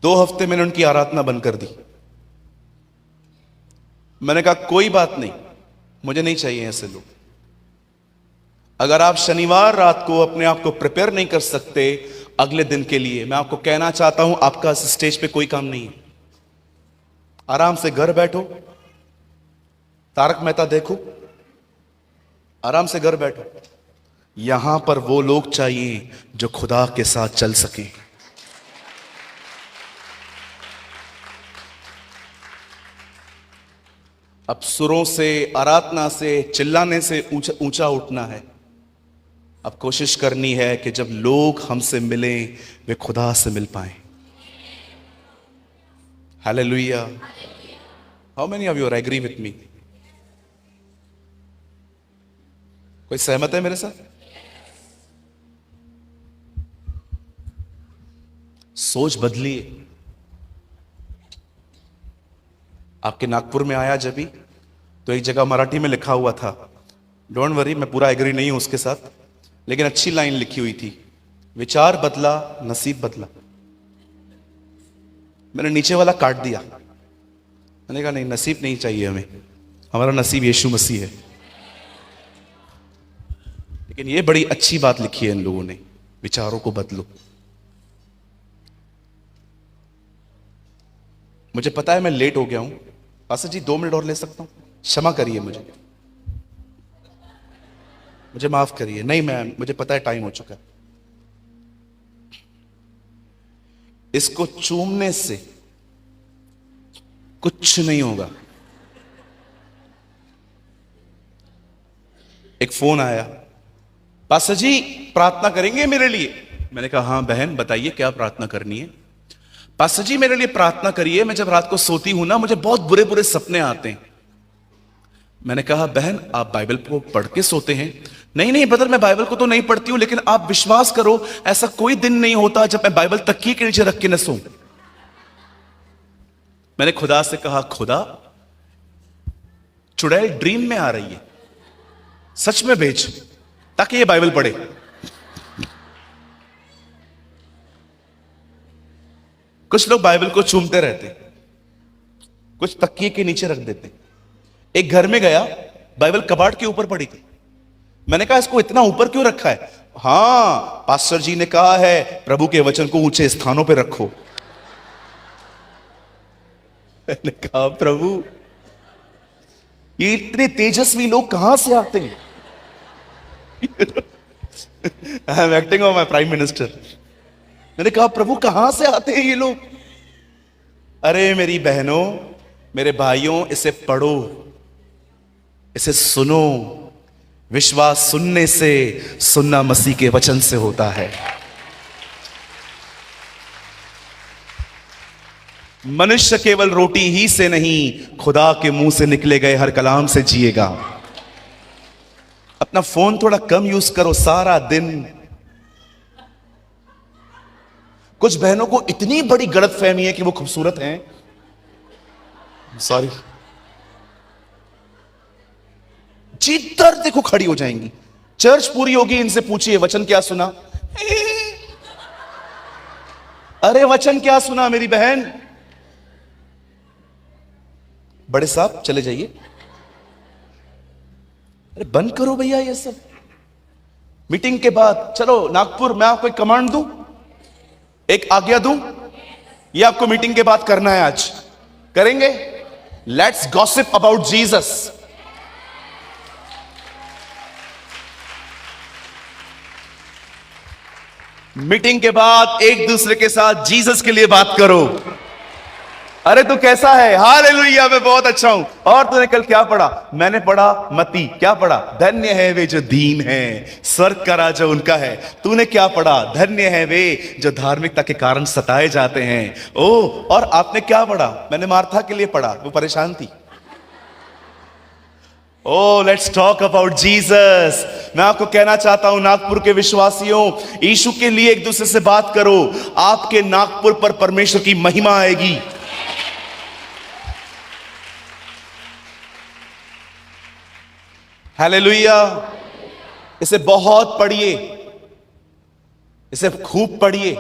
2 हफ्ते मैंने उनकी आराधना बंद कर दी। मैंने कहा कोई बात नहीं, मुझे नहीं चाहिए ऐसे लोग। अगर आप शनिवार रात को अपने आप को प्रिपेयर नहीं कर सकते अगले दिन के लिए, मैं आपको कहना चाहता हूं आपका स्टेज पे कोई काम नहीं है। आराम से घर बैठो, तारक मेहता देखो, आराम से घर बैठो। यहां पर वो लोग चाहिए जो खुदा के साथ चल सके। अब सुरों से, आराधना से, चिल्लाने से ऊंचा उठना है। अब कोशिश करनी है कि जब लोग हमसे मिलें वे खुदा से मिल पाएं। Hallelujah. How many of you are agree with me? कोई सहमत है मेरे साथ? सोच बदलिए। आपके नागपुर में आया जब भी, तो एक जगह मराठी में लिखा हुआ था, डोंट वरी मैं पूरा एग्री नहीं हूं उसके साथ, लेकिन अच्छी लाइन लिखी हुई थी, विचार बदला नसीब बदला। मैंने नीचे वाला काट दिया। मैंने कहा नहीं, नसीब नहीं चाहिए हमें, हमारा नसीब यीशु मसीह है। लेकिन ये बड़ी अच्छी बात लिखी है इन लोगों ने, विचारों को बदलो। मुझे पता है मैं लेट हो गया हूं, पास्टर जी 2 मिनट और ले सकता हूं? क्षमा करिए, मुझे माफ करिए। नहीं मैम, मुझे पता है टाइम हो चुका है। इसको चूमने से कुछ नहीं होगा। एक फोन आया, पास्टर जी प्रार्थना करेंगे मेरे लिए? मैंने कहा हाँ बहन बताइए क्या प्रार्थना करनी है। पास्टर जी मेरे लिए प्रार्थना करिए, मैं जब रात को सोती हूं ना मुझे बहुत बुरे बुरे सपने आते हैं। मैंने कहा बहन आप बाइबल को पढ़ के सोते हैं? नहीं नहीं ब्रदर, मैं बाइबल को तो नहीं पढ़ती हूं, लेकिन आप विश्वास करो ऐसा कोई दिन नहीं होता जब मैं बाइबल तकिए के नीचे रख के न सोऊं। मैंने खुदा से कहा खुदा चुड़ैल ड्रीम में आ रही है, सच में भेज ताकि ये बाइबल पढ़े। कुछ लोग बाइबल को चूमते रहते, कुछ तकिए के नीचे रख देते। एक घर में गया, बाइबल कबाड़ के ऊपर पड़ी थी। मैंने कहा इसको इतना ऊपर क्यों रखा है? हां पास्टर जी ने कहा है प्रभु के वचन को ऊंचे स्थानों पे रखो। मैंने कहा प्रभु ये इतने तेजस्वी लोग कहां से आते हैं? I am acting on my prime minister. मैंने कहा प्रभु कहां से आते हैं ये लोग? अरे मेरी बहनों मेरे भाइयों, इसे पढ़ो, इसे सुनो। विश्वास सुनने से, सुनना मसीह के वचन से होता है। मनुष्य केवल रोटी ही से नहीं, खुदा के मुंह से निकले गए हर कलाम से जिएगा। अपना फोन थोड़ा कम यूज करो सारा दिन। कुछ बहनों को इतनी बड़ी गलतफहमी है कि वो खूबसूरत हैं। सॉरी, जिधर देखो खड़ी हो जाएंगी। चर्च पूरी होगी, इनसे पूछिए वचन क्या सुना? अरे वचन क्या सुना मेरी बहन? बड़े साहब चले जाइए। अरे बंद करो भैया ये सब। मीटिंग के बाद चलो नागपुर, मैं आपको एक कमांड दूं, एक आज्ञा दूं, ये आपको मीटिंग के बाद करना है। आज करेंगे। Let's gossip about Jesus. Meeting के बाद एक दूसरे के साथ जीसस के लिए बात करो। अरे तू कैसा है? हालेलुया, मैं बहुत अच्छा हूं। और तूने कल क्या पढ़ा? मैंने पढ़ा मत्ती। क्या पढ़ा? धन्य है वे जो दीन हैं, स्वर्ग का राजा उनका है। तूने क्या पढ़ा? धन्य है वे जो धार्मिकता के कारण सताए जाते हैं। ओ, और आपने क्या पढ़ा? मैंने मार्था के लिए पढ़ा, वो परेशान थी। ओ लेट्स टॉक अबाउट जीसस। मैं आपको कहना चाहता हूं नागपुर के विश्वासियों, यीशु के लिए एक दूसरे से बात करो। आपके नागपुर पर परमेश्वर की महिमा आएगी। हालेलुया। इसे बहुत पढ़िए, इसे खूब पढ़िए।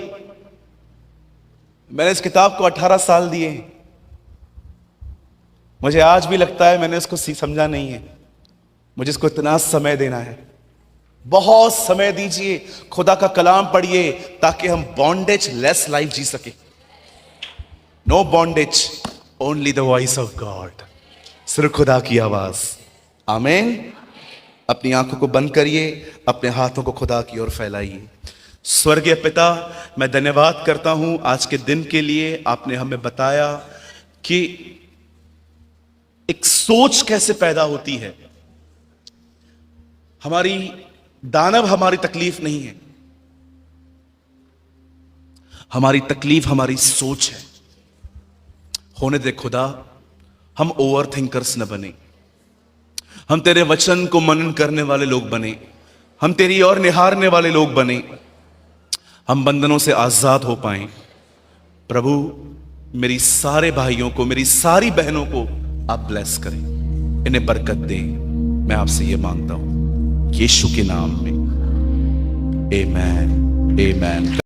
मैंने इस किताब को 18 साल दिए। मुझे आज भी लगता है मैंने इसको समझा नहीं है। मुझे इसको इतना समय देना है। बहुत समय दीजिए, खुदा का कलाम पढ़िए ताकि हम बॉन्डेज लेस लाइफ जी सके। No bondage, only the voice of God. सिर्फ खुदा की आवाज। आमीन। अपनी आंखों को बंद करिए, अपने हाथों को खुदा की ओर फैलाइए। स्वर्गीय पिता, मैं धन्यवाद करता हूं आज के दिन के लिए। आपने हमें बताया कि एक सोच कैसे पैदा होती है। हमारी दानव हमारी तकलीफ नहीं है, हमारी तकलीफ हमारी सोच है। होने दे खुदा, हम ओवर थिंकर्स न बने, हम तेरे वचन को मनन करने वाले लोग बने, हम तेरी ओर निहारने वाले लोग बने, हम बंधनों से आजाद हो पाए। प्रभु मेरी सारे भाइयों को, मेरी सारी बहनों को आप ब्लेस करें, इन्हें बरकत दें। मैं आपसे ये मांगता हूं यीशु के नाम में। आमेन, आमेन।